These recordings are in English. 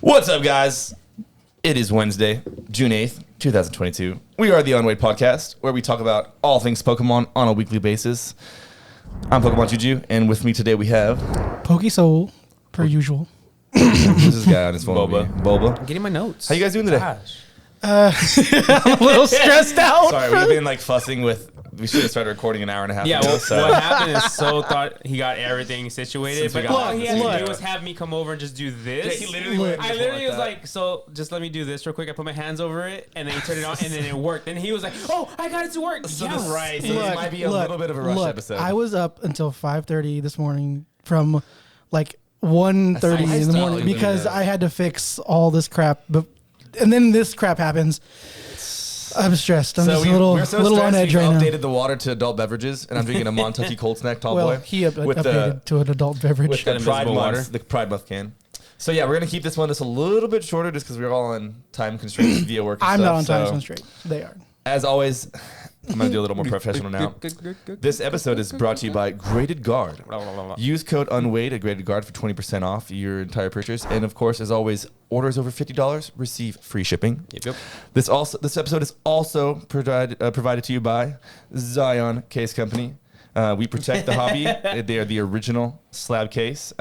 What's up, guys? It is Wednesday, June 8th, 2022. We are the Unweighed Podcast, where we talk about all things Pokemon on a weekly basis. I'm Pokemonjuju, and with me today we have... Pokesoull, per usual. Who's this guy on his phone? Boba. I'm getting my notes. How you guys doing today? Gosh. I'm a little stressed out. Sorry, we've been like fussing with... We should have started recording an hour and a half Yeah, ago. well, what happened is So thought he got everything situated, Since we but got all he had to look. do was have me come over and just do this. Yeah, he literally went I just literally like was that. like, so just let me do this real quick. I put my hands over it, and then he turned it on, and then it worked. And he was like, oh, I got it to work. So Yes. this, right, so this might be a little bit of a rush episode. I was up until 5:30 this morning from like 1:30 in the morning because I had to fix all this crap. And then this crap happens. I'm stressed. I'm just a little on edge right now. We've updated the water to adult beverages, and I'm drinking a Montucky Cold Snack Tall Well, Boy. he updated to an adult beverage. With the Pride invisible water. Month, the Pride Month can. So yeah, we're gonna keep this one just a little bit shorter, just because we're all on time constraints via work. And I'm stuff, not on time so constraint. They are. As always, I'm gonna do a little more professional now. This episode is brought to you by GradedGuard. Use code Unweighed at GradedGuard for 20% off your entire purchase, and of course, as always, orders over $50 receive free shipping. Yep. This episode is also provided to you by Zion Case Company. We protect the hobby. They are the original slab case.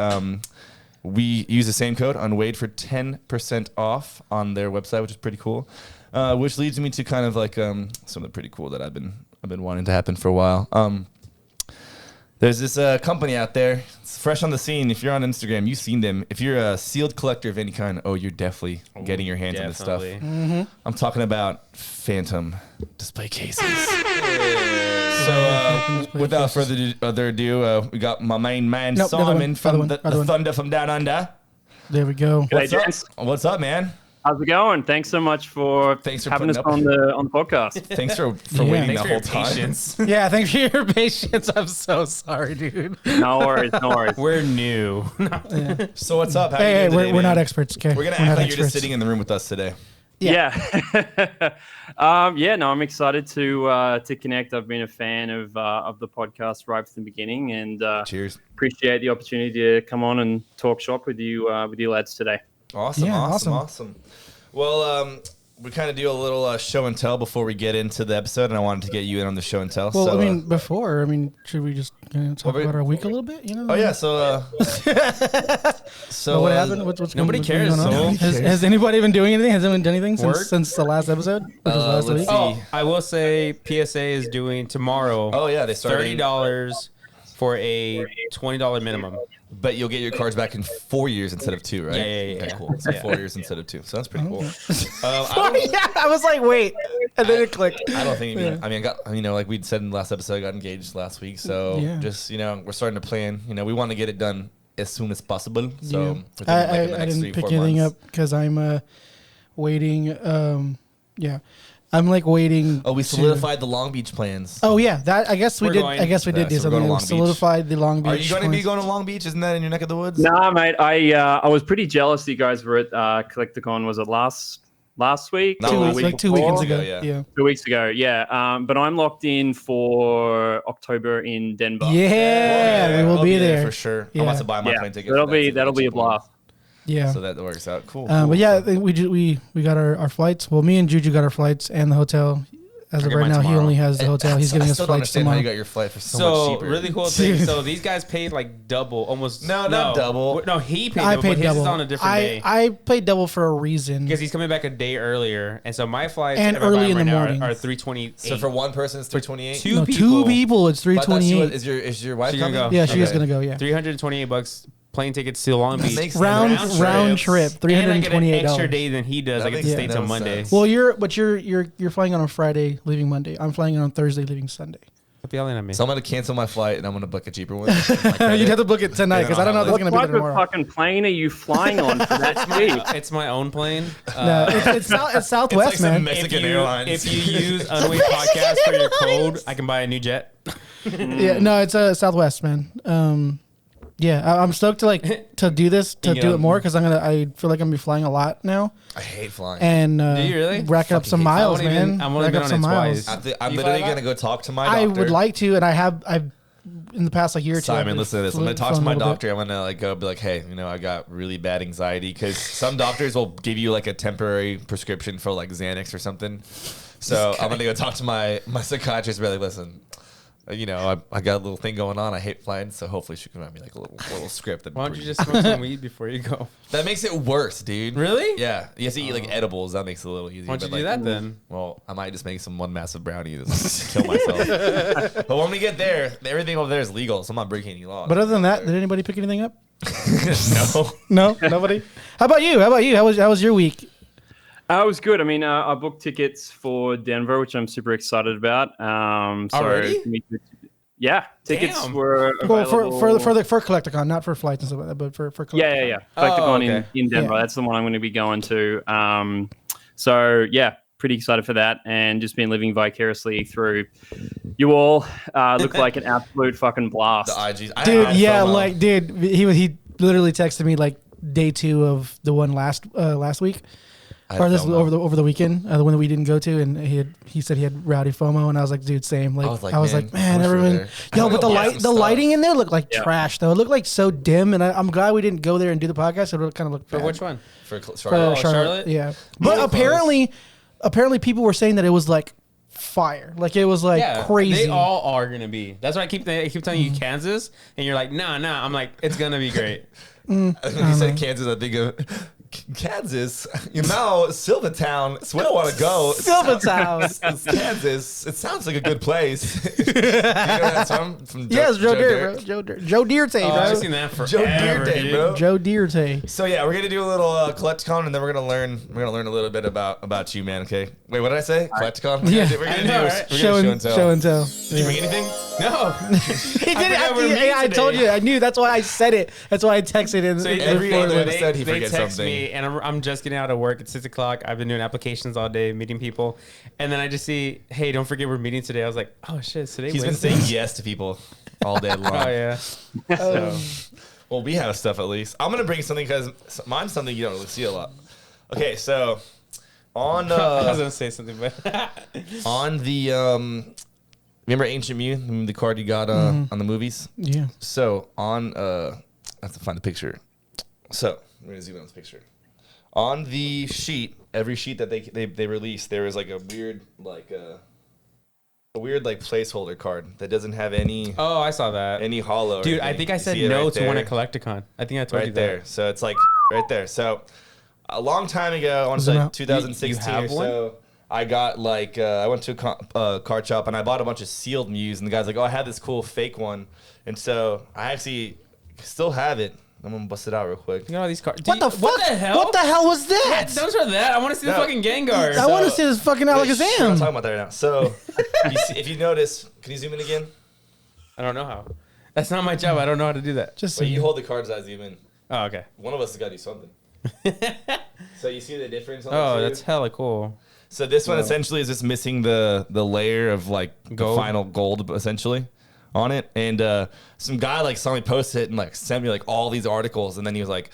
We use the same code Unweighed for 10% off on their website, which is pretty cool. Which leads me to kind of like something pretty cool that I've been wanting to happen for a while. There's this company out there. It's fresh on the scene. If you're on Instagram, you've seen them. If you're a sealed collector of any kind, you're definitely getting your hands on this stuff. Mm-hmm. I'm talking about Phantom display cases. So without further ado, we got my main man Simon from the Thunder from Down Under. There we go. What's up, man? How's it going? Thanks so much for having us on the podcast. Thanks for waiting the whole time. Yeah, thanks for your patience. I'm so sorry, dude. No worries, no worries. We're new. Yeah. So what's up? How you Hey, doing today, we're man? not experts, okay? We're gonna act like you're just sitting in the room with us today. Yeah. No, I'm excited to connect. I've been a fan of the podcast right from the beginning, and cheers. Appreciate the opportunity to come on and talk shop with you lads today. Awesome. Well, we kind of do a little show and tell before we get into the episode, and I wanted to get you in on the show and tell. Well, so, should we just talk about our week a little bit? You know? Oh yeah. So what happened? What's nobody cares. going on? Has anybody been doing anything? Has anyone done anything since the last episode? Which was last week? Oh, I will say PSA is doing tomorrow. Oh yeah, they started $30 for a $20 minimum. But you'll get your cards back in 4 years instead of 2, right? Yeah. Okay, cool. So 4 years instead of 2. So that's pretty cool. I was like, wait, and then it clicked. I don't think. I mean, I got like we'd said in the last episode, I got engaged last week. So just we're starting to plan. We want to get it done as soon as possible. So I didn't pick anything up because I'm waiting. I'm like waiting. Oh, we solidified the Long Beach plans. Oh yeah, that I guess we did. I guess we did do something. We solidified the Long Beach. Are you going to be going to Long Beach? Isn't that in your neck of the woods? Nah, mate. I was pretty jealous you guys were at Collecticon. Was it last week? No, 2 weekends ago. Yeah. 2 weeks ago. Yeah. But I'm locked in for October in Denver. Yeah, we will be there for sure. Yeah. I want to buy my plane ticket. That'll be a blast. Yeah. So that works out. Cool. But yeah, we got our flights. Well, me and Juju got our flights and the hotel. As of right now, he only has the hotel. He's giving us flights tomorrow. How you got your flight for so much cheaper. Really cool thing. So these guys paid like double, almost. No, not double. No, he paid double. I paid but double. His is on a different day. I paid double for a reason. Because he's coming back a day earlier, and so my flights and early in the morning are $328. So for one person, it's $328. Two people, it's $328. Is your wife coming? Yeah, she is gonna go. Yeah, $328. Plane tickets to Long Beach. Round trip, $328. And I get an extra day than he does. I get to stay till Monday. Well, you're flying on Friday, leaving Monday. I'm flying on Thursday, leaving Sunday. Stop yelling at me. So I'm gonna cancel my flight and I'm gonna book a cheaper one. You'd have to book it tonight because I don't know if it's gonna be there tomorrow. What fucking plane are you flying on for that cheap? It's my own plane. No, it's Southwest, it's like man. Mexican Airlines. If you use Unweighed Podcast for your code, I can buy a new jet. Yeah, no, it's Southwest, man. Yeah, I'm stoked to do this, to do it more because I feel like I'm gonna be flying a lot now. I hate flying. And do you really? rack up some miles, man. I'm only been on it twice. I'm literally gonna go talk to my doctor. I would like to, and I've in the past like year or two. Simon, listen to this. I'm gonna talk to my doctor. Bit. I'm gonna like go be like, hey, I got really bad anxiety because some doctors will give you like a temporary prescription for like Xanax or something. So I'm gonna go talk to my psychiatrist and be like, listen, I got a little thing going on. I hate flying, so hopefully she can write me like a little script. Why don't you just smoke some weed before you go? That makes it worse, dude. Really? Yeah. You have to eat like edibles. That makes it a little easier. Why don't you but, do like, that then? Well, I might just make one massive brownie to kill myself. But when we get there, everything over there is legal, so I'm not breaking any laws. But other than that, did anybody pick anything up? No. No, nobody. How about you? How was your week? It was good. I mean, I booked tickets for Denver, which I'm super excited about. Already? Yeah, tickets Damn. were Well, available. for Collecticon, not for flights and stuff like that, but for Collecticon. Yeah. Collecticon okay. in Denver. Yeah. That's the one I'm going to be going to. So yeah, pretty excited for that, and just been living vicariously through you all. Look like an absolute fucking blast. The IGs. Dude, he literally texted me like day 2 of the one last week. Or this over the weekend, the one that we didn't go to, and he said he had rowdy FOMO, and I was like, dude, same. Like I was like, man, everyone, but the lighting in there looked like trash though. It looked like so dim, and I'm glad we didn't go there and do the podcast. It kind of looked For bad. which one? For Charlotte? Yeah, but apparently people were saying that it was like fire, like it was like crazy. They all are gonna be. That's why I keep telling you Kansas, and you're like, nah. I'm like, it's gonna be great. You said Kansas, I think of Kansas. Silvertown. It's where I want to go. Silvertown. It's Kansas. It sounds like a good place. You know that song from Yes, Joe Dirt, bro. Joe Dirt, bro. I've seen that forever. Joe Dirt, bro. Joe Dirt. So yeah, we're gonna do a little Collecticon, and then we're gonna learn a little bit about you, man. Okay. Wait, what did I say? Collecticon. Yeah. We're gonna know, do right? show and tell. Show and tell. Did you bring anything? No. He did forgot we're it. meeting I told today. you. I knew. That's why I said it. That's why I texted him. So every other episode, he they forgets text something. me, and I'm just getting out of work. It's 6:00. I've been doing applications all day, meeting people, and then I just see, hey, don't forget we're meeting today. I was like, oh shit, today. He's been Wednesday? saying yes to people all day long. Oh yeah. So, Well, we have stuff at least. I'm gonna bring something because mine's something you don't really see a lot. Okay, so on I was gonna say something, but on the remember Ancient Mew, the card you got on the movies? Yeah. So on I have to find the picture. So I'm gonna zoom in on this picture. On the sheet, every sheet that they released, there was like a weird placeholder card that doesn't have any oh, I saw that. any hollow. or Dude, I anything. think I You said see it no right to one there? at Collecticon. I think I told you Right that. there. So it's like right there. So a long time ago, I want to Zoom say out. 2016 You have or so, I got like I went to a card shop and I bought a bunch of sealed Mews, and the guy's like, "Oh, I had this cool fake one," and so I actually still have it. I'm gonna bust it out real quick. You got all these cards. What the fuck? What the hell? What the hell was that? Don't show that. I want to see the No. fucking Gengar. I want to see this fucking Wait, shh, we're not Alakazam. talking about that right now. So if you notice, can you zoom in again? I don't know how. That's not my job. I don't know how to do that. Just Wait, so you hold the cards as I zoom in. Oh, okay. One of us has got to do something. So you see the difference? On Oh, the two? that's hella cool. So this one essentially is just missing the layer of like Gold? the final gold essentially on it. And some guy like saw me post it and like sent me like all these articles, and then he was like,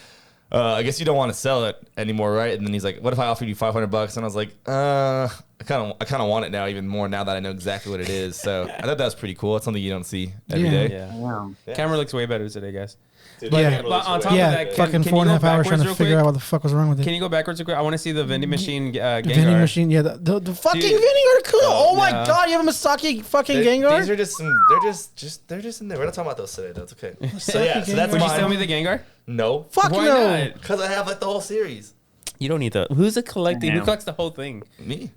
I guess you don't want to sell it anymore, right? And then he's like, what if I offered you $500? And I was like, I kind of want it now even more now that I know exactly what it is. So I thought that was pretty cool. It's something you don't see every day. Yeah. Wow. Yeah. Camera looks way better today, guys. Dude, Yeah. the camera looks But on way top of Yeah, that, fucking can 4.5 you go hours trying backwards to real figure quick? out what the fuck was wrong with it. Can you go backwards real quick? I want to see the vending machine Gengar. Vending machine, yeah, the fucking Dude. vending are cool. Oh my Yeah. god, you have a Masaki fucking Gengar? These are just some. They're just in there. We're not talking about those today. That's okay. So yeah, so that's Would you mine. sell me the Gengar? No, Fuck Why no. not? because I have like the whole series. You don't need the. Who's a collecting? Who Damn. collects the whole thing? Me.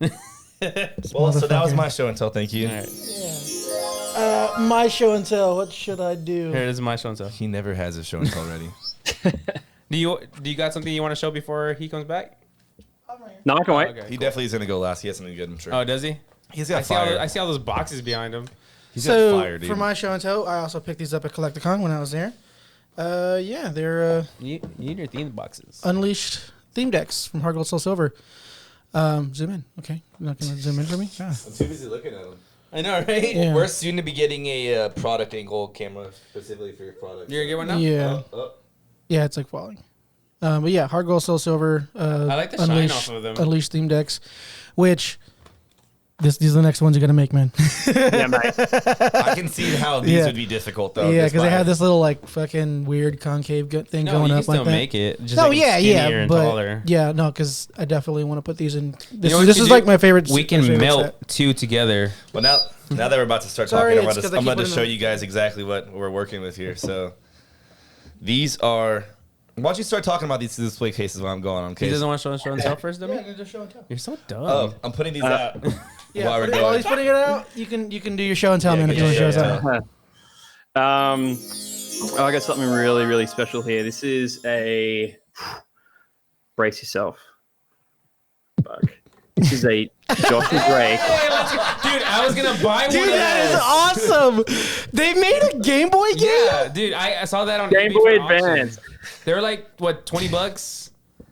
Well, so that was motherfucker. my show and tell. Thank you. All right. My show and tell. What should I do? Here, this is my show and tell. He never has a show and tell ready. Do you got something you want to show before he comes back? No, I can wait. Okay. He definitely is gonna go last. He has something good, I'm sure. Oh, does he? He's I got see, fire. I see all those boxes behind him. He's got So fire, dude. for my show and tell, I also picked these up at Collecticon when I was there. Yeah, they're You need your theme boxes. Unleashed theme decks from Hard Gold Soul Silver. Zoom in. Okay, you're not gonna zoom in for me. Yeah. I'm too busy looking at him. I know, right? Yeah. We're soon to be getting a product angle camera specifically for your product. You're gonna get one now? Yeah, yeah, it's like falling. But yeah, Hard Gold Soul Silver. I like the shine off of them. Unleashed theme decks, which These are the next ones you're gonna make, man. Yeah, mate. I can see how these would be difficult though. Yeah, because they have this little like fucking weird concave thing No, going you up can like still that. make it. Just No, like yeah, skinnier and but taller. yeah, no, because I definitely want to put these in. This, know what this we is can like do? my favorite. We can my favorite melt set. 2 together. Well, now that we're about to start Sorry, talking, it's 'cause I I'm keep going to putting show them- you guys exactly what we're working with here. So these are. Why don't you start talking about these display cases while I'm going on? He Okay. doesn't want to show himself first, though? Yeah, just show and tell. You're so dumb. Oh, I'm putting these out Yeah, while we're while going. he's putting it out, you can do your show and tell, Yeah, man. If yeah, you want to show yeah, us out. I got something really, really special here. This is a brace yourself. Fuck. This is a Josh Drake. Dude, I was going to buy one Dude, of that is those. awesome. They made a Game Boy game. Yeah, dude, I saw that on Game eBay Boy for auction. Advance. They were like, what, $20?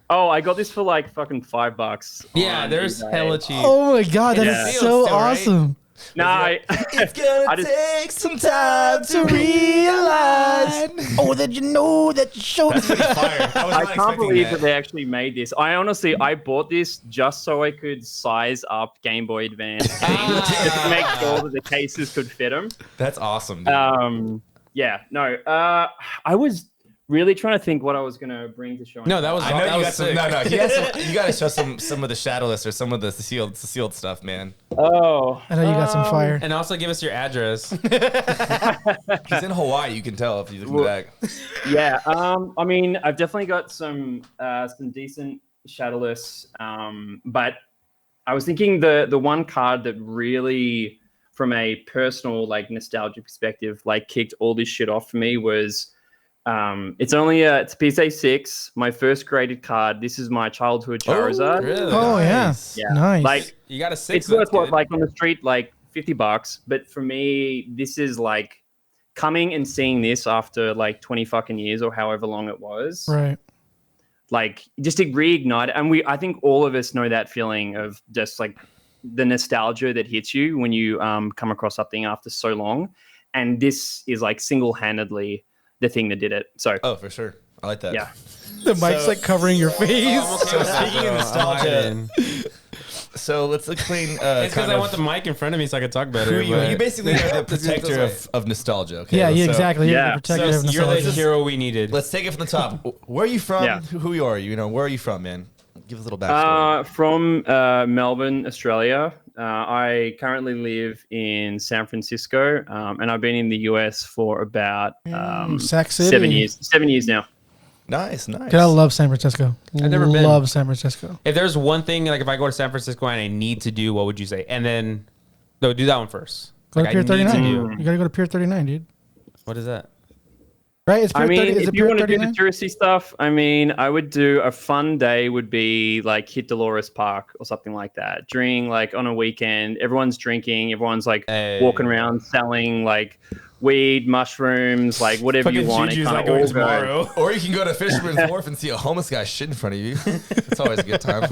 Oh, I got this for like fucking $5. Yeah, on there's eBay. Oh hella cheap. my god, that is Yeah. so Still, right? awesome. Nah, It's gonna I just- take some time to realize. Oh, that you know that you showed. That's pretty fire. I was I not can't expecting believe that. that they actually made this. I bought this just so I could size up Game Boy Advance things, just to make sure that the cases could fit them. That's awesome. Dude. Yeah, no. I was really trying to think what I was gonna bring to show. No, that was I know that you was got some. sick. No, he has some, you got to show some of the shadowless or some of the sealed stuff, man. Oh, I know you got some fire. And also give us your address. He's in Hawaii. You can tell if you look back. yeah. I mean, I've definitely got some decent shadowless. But I was thinking the one card that really, from a personal like nostalgia perspective, like kicked all this shit off for me was. It's a PSA 6, my first graded card. This is my childhood Charizard. Really? Oh Nice. Yeah. Nice. Like You got a 6. it's worth that's what good. like on the street like $50, but for me this is like coming and seeing this after like 20 fucking years or however long it was. right. Like just to reignite it. And I think all of us know that feeling of just like the nostalgia that hits you when you come across something after so long. And this is like single-handedly the thing that did it. So Oh, for sure. I like that. yeah. The mic's like covering your face. So speaking of nostalgia, It's so let's explain. because I want the mic in front of me so I can talk better. Who you but- basically are the Let's do it this protector way. of nostalgia. Okay. Yeah, So exactly. You're yeah. the protector So of you're the nostalgia. hero we needed. Let's take it from the top. Where are you from? Yeah. Who are you? You know, where are you from, man? Give us a little backstory. From Melbourne, Australia. I currently live in San Francisco, and I've been in the US for about Sac City. 7 years. 7 years now. Nice. Dude, I love San Francisco. I've never been. Love San Francisco. If there's one thing, like if I go to San Francisco and I need to do, what would you say? And then, no, do that one first. Go Like, to Pier I need to 39. do- You gotta go to Pier 39, dude. What is that? Right? It's Pier I mean, 30. Is if it you Pier want to do the 39? touristy stuff, I mean, I would do a fun day would be like hit Dolores Park or something like that. During like on a weekend, everyone's drinking, everyone's like Hey. walking around selling like weed, mushrooms, like whatever you Fucking want. Juju's It like kinda going all tomorrow. Or you can go to Fisherman's Wharf and see a homeless guy shit in front of you. It's always a good time.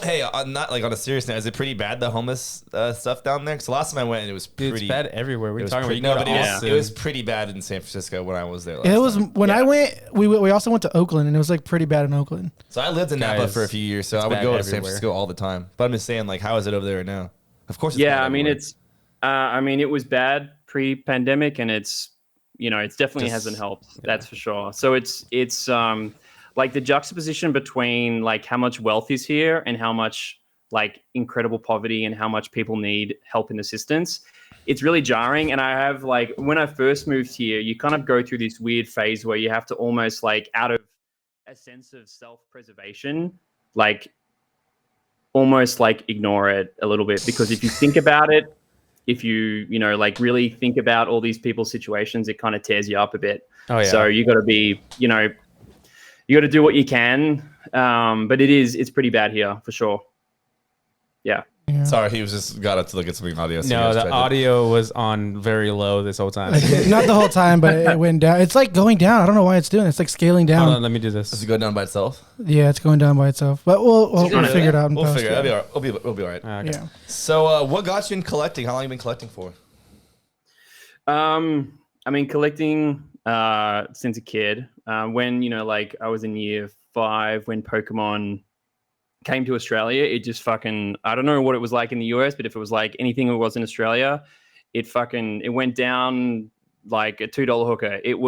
Hey, not like on a serious note, is it pretty bad, the homeless stuff down there? Because the last time I went, it was Dude, pretty it's bad everywhere. It We're was talking pretty, about no, you but go to it was Austin. pretty bad in San Francisco when I was there. Last It was time. when I went. We also went to Oakland, and it was like pretty bad in Oakland. So I lived in Napa Guys, for a few years, so it's I would bad go to San everywhere. Francisco all the time. But I'm just saying, like, how is it over there now? Of course, it's Yeah, bad I mean, everywhere. it was bad pre-pandemic, and it's definitely Just- hasn't helped. That's for sure. So it's like the juxtaposition between like how much wealth is here and how much like incredible poverty and how much people need help and assistance. It's really jarring. And I have like when I first moved here, you kind of go through this weird phase where you have to almost like out of a sense of self-preservation, like almost like ignore it a little bit, because if you think about it, if you like really think about all these people's situations, it kind of tears you up a bit. Oh, yeah. So you got to be, you got to do what you can. But it's pretty bad here for sure. Yeah. Yeah. Sorry, he was just got up to look at something audio. So you No, guys the tried to- audio was on very low this whole time. Not the whole time, but it went down. It's like going down. I don't know why it's doing it. It's like scaling Hold down. on, let me do Does this. it go down by itself? Yeah, it's going down by itself. But we'll figure it out in We'll post. figure it out. We'll be all right. Okay. Yeah. So, what got you in collecting? How long have you been collecting for? I mean, collecting since a kid. When like I was in year 5 when Pokemon came to Australia, it just fucking, I don't know what it was like in the US, but if it was like anything it was in Australia, it went down like a $2 hooker. It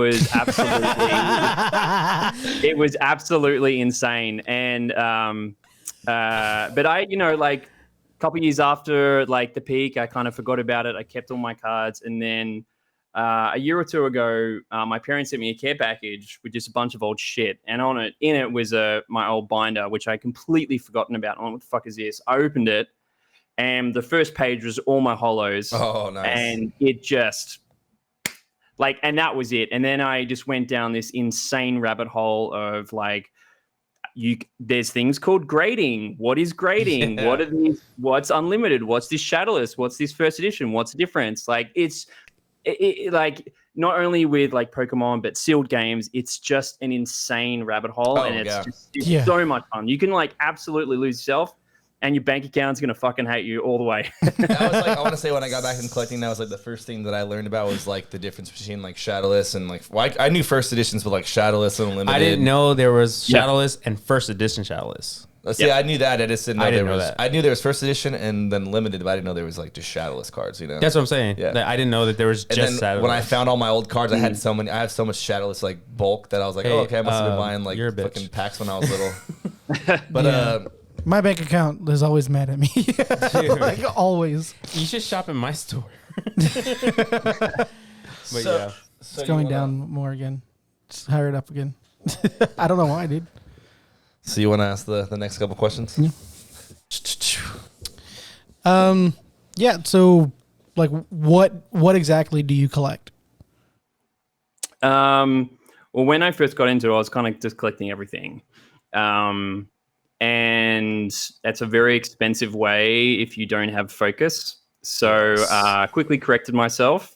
was absolutely insane. And but I, like a couple of years after like the peak, I kind of forgot about it. I kept all my cards, and then a year or two ago, my parents sent me a care package with just a bunch of old shit, and in it was my old binder, which I completely forgotten about. What the fuck is this? I opened it, and the first page was all my holos. Oh, nice! And it just and that was it. And then I just went down this insane rabbit hole of like, there's things called grading. What is grading? Yeah. What are these? What's unlimited? What's this shadowless? What's this first edition? What's the difference? Like like not only with like Pokemon but sealed games, it's just an insane rabbit hole, and it's so much fun. You can like absolutely lose yourself, and your bank account's gonna fucking hate you all the way. That was like, I want to say, when I got back into collecting, that was like the first thing that I learned about was like the difference between like shadowless and like, I knew first editions with like shadowless and unlimited. I didn't know there was shadowless and first edition shadowless. See, I knew that. I just didn't know that. I knew there was first edition and then limited, but I didn't know there was like just shadowless cards. That's what I'm saying. Yeah, I didn't know that there was just shadowless. When I found all my old cards, I had so many. I have so much shadowless like bulk that I was like, okay, I must have been buying like fucking packs when I was little. But my bank account is always mad at me. Like always. You should shop in my store. But it's going down more again. Just higher it up again. I don't know why, dude. So you want to ask the next couple questions? Yeah. So, like, what exactly do you collect? Well, when I first got into it, I was kind of just collecting everything, and that's a very expensive way if you don't have focus. So, quickly corrected myself,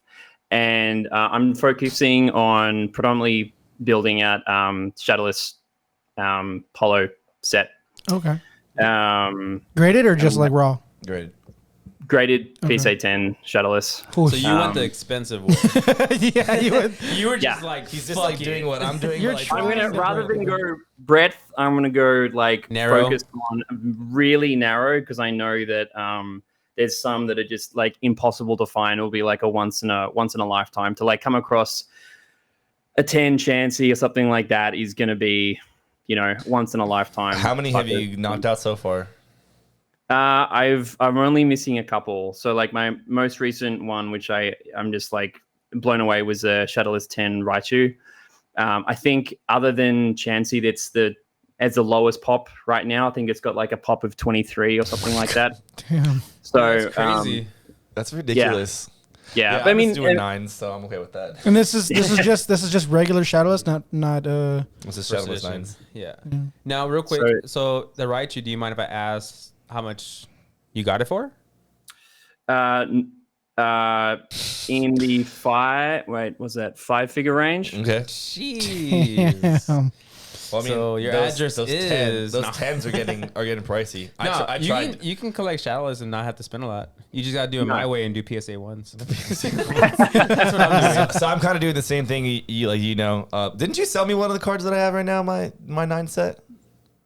and I'm focusing on predominantly building out shadowless. Polo set. Okay. Graded or just like raw? Graded PSA 10 shadowless. So you went the expensive one. Yeah, you were just like, he's just like doing what I'm doing. I'm gonna, rather than go breadth, I'm gonna go like narrow. Focus on really narrow, because I know that there's some that are just like impossible to find. It'll be like a once in a lifetime. To like come across a 10 Chansey or something like that is gonna be, once in a lifetime. How many have you knocked out so far? I'm only missing a couple. So like my most recent one, which I'm just like blown away, was a Shadowless 10 Raichu. I think other than Chansey, that's the lowest pop right now. I think it's got like a pop of 23 or something like that. Damn. So that's crazy. That's ridiculous. Yeah, but I mean, doing 9s, so I'm okay with that. And this is just regular shadowless, not This is shadowless 9s. Yeah. Now, real quick, so the Raichu, do you mind if I ask how much you got it for? In the 5-figure range? Okay. Jeez. Damn. Well, I mean, so your address is those 10s are getting pricey. I tried. You can collect shadowless and not have to spend a lot. You just gotta do it my way and do PSA 1s. That's what I'm doing. So I'm kind of doing the same thing. Didn't you sell me one of the cards that I have right now? My 9 set.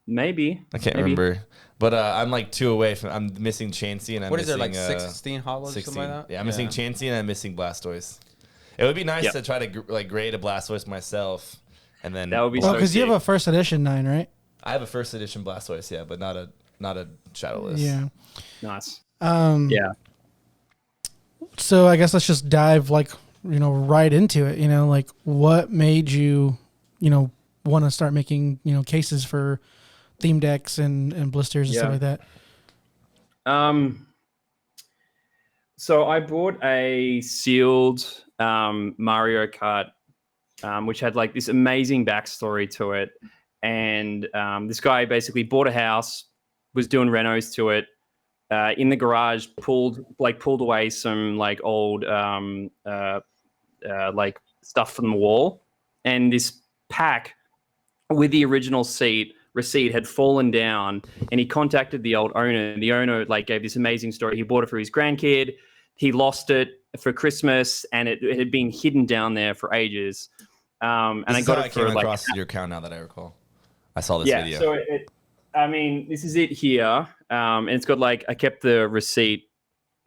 Maybe. I can't remember. But I'm like 2 away from. I'm missing Chansey and I'm missing. What is there, like 16 holos? 16. Something like that? Yeah, I'm missing Chansey and I'm missing Blastoise. It would be nice to try to grade a Blastoise myself. And then that would be because you have a first edition 9, right? I have a first edition Blastoise, yeah, but not a shadowless. Yeah. Nice. Yeah. So I guess let's just dive right into it. Like what made you, want to start making, cases for theme decks and blisters and stuff like that? So I bought a sealed Mario Kart, which had like this amazing backstory to it. And this guy basically bought a house, was doing renos to it. In the garage, pulled away some like old like stuff from the wall, and this pack with the original receipt had fallen down, and he contacted the old owner. The owner like gave this amazing story. He bought it for his grandkid. He lost it for Christmas, and it had been hidden down there for ages. And I got it for across your account now that I recall. I saw this video. So I mean, this is it here. And it's got like, I kept the receipt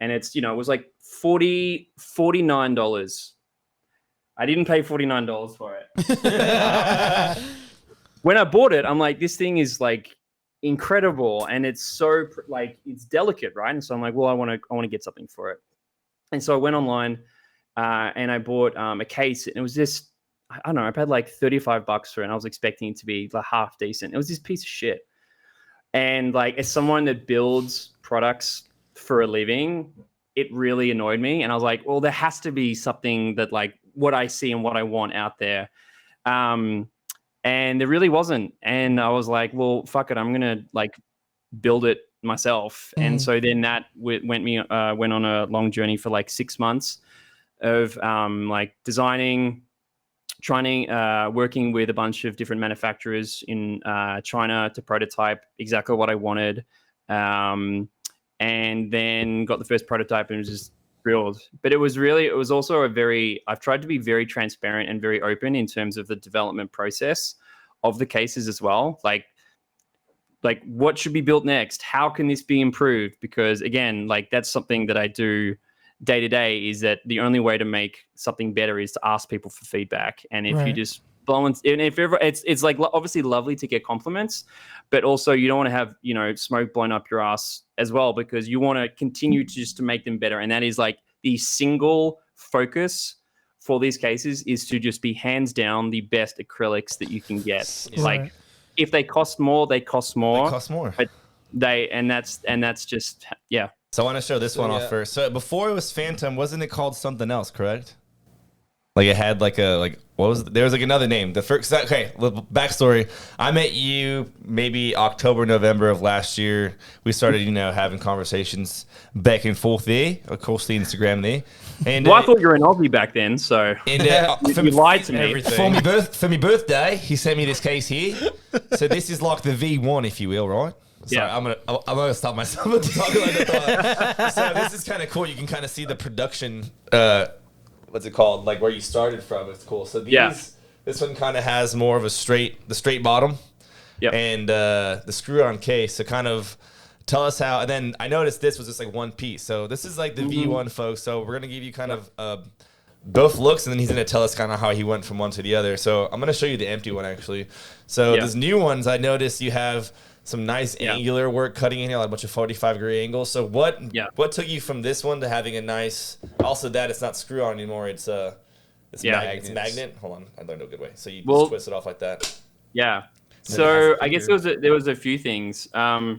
and it's, you know, it was like $49. I didn't pay $49 for it. When I bought it, I'm like, this thing is like incredible. And it's so like, it's delicate, right? And so I'm like, well, I want to get something for it. And so I went online and I bought a case, and it was just, I don't know, I paid like $35 for it, and I was expecting it to be like half decent. It was this piece of shit. And like, as someone that builds products for a living, it really annoyed me. And I was like, well, there has to be something that like what I see and what I want out there. And there really wasn't. And I was like, well, fuck it, I'm gonna like build it myself. And so then that went on a long journey for like 6 months of like designing, working with a bunch of different manufacturers in China to prototype exactly what I wanted, and then got the first prototype and was just thrilled. But it was also I've tried to be very transparent and very open in terms of the development process of the cases as well. Like what should be built next? How can this be improved? Because again, like that's something that I do day to day, is that the only way to make something better is to ask people for feedback. And if you just blow and if ever, it's like obviously lovely to get compliments, but also you don't want to have, you know, smoke blown up your ass as well, because you want to continue to make them better. And that is like the single focus for these cases, is to just be hands down the best acrylics that you can get. Like if they cost more, they cost more. They cost more. But that's just, yeah. So I want to show this one off first. So before it was Phantom, wasn't it called something else, correct? Like it had like what was it? There was like another name. The first, okay, backstory. I met you maybe October, November of last year. We started, you know, having conversations back and forth there. Of course, the Instagram there. And I thought you were an Aussie back then, so you lied to me. For my birthday, he sent me this case here. So this is like the V1, if you will, right? Sorry, I'm gonna stop myself talking like that. So this is kind of cool. You can kind of see the production. What's it called? Like where you started from. It's cool. So this one kind of has more of the straight bottom, and the screw-on case. So kind of tell us how. And then I noticed this was just like one piece. So this is like the V1, folks. So we're gonna give you kind of both looks, and then he's gonna tell us kind of how he went from one to the other. So I'm gonna show you the empty one actually. So these new ones, I noticed you have some nice angular work cutting in here, like a bunch of 45-degree angles. So what took you from this one to having a nice, also that it's not screw on anymore, it's magnet. Hold on, I learned a good way. So you just twist it off like that. Yeah. So I guess there was a few things. So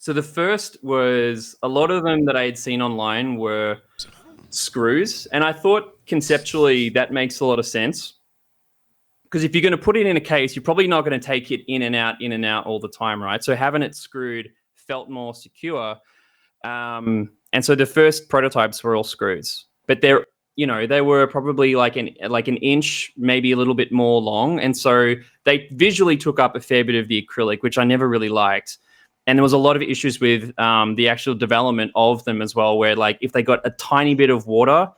the first was a lot of them that I had seen online were screws, and I thought conceptually that makes a lot of sense. Because if you're going to put it in a case, you're probably not going to take it in and out all the time, right? So having it screwed felt more secure. And so the first prototypes were all screws, but they were probably like an inch, maybe a little bit more long. And so they visually took up a fair bit of the acrylic, which I never really liked. And there was a lot of issues with the actual development of them as well, where like if they got a tiny bit of water,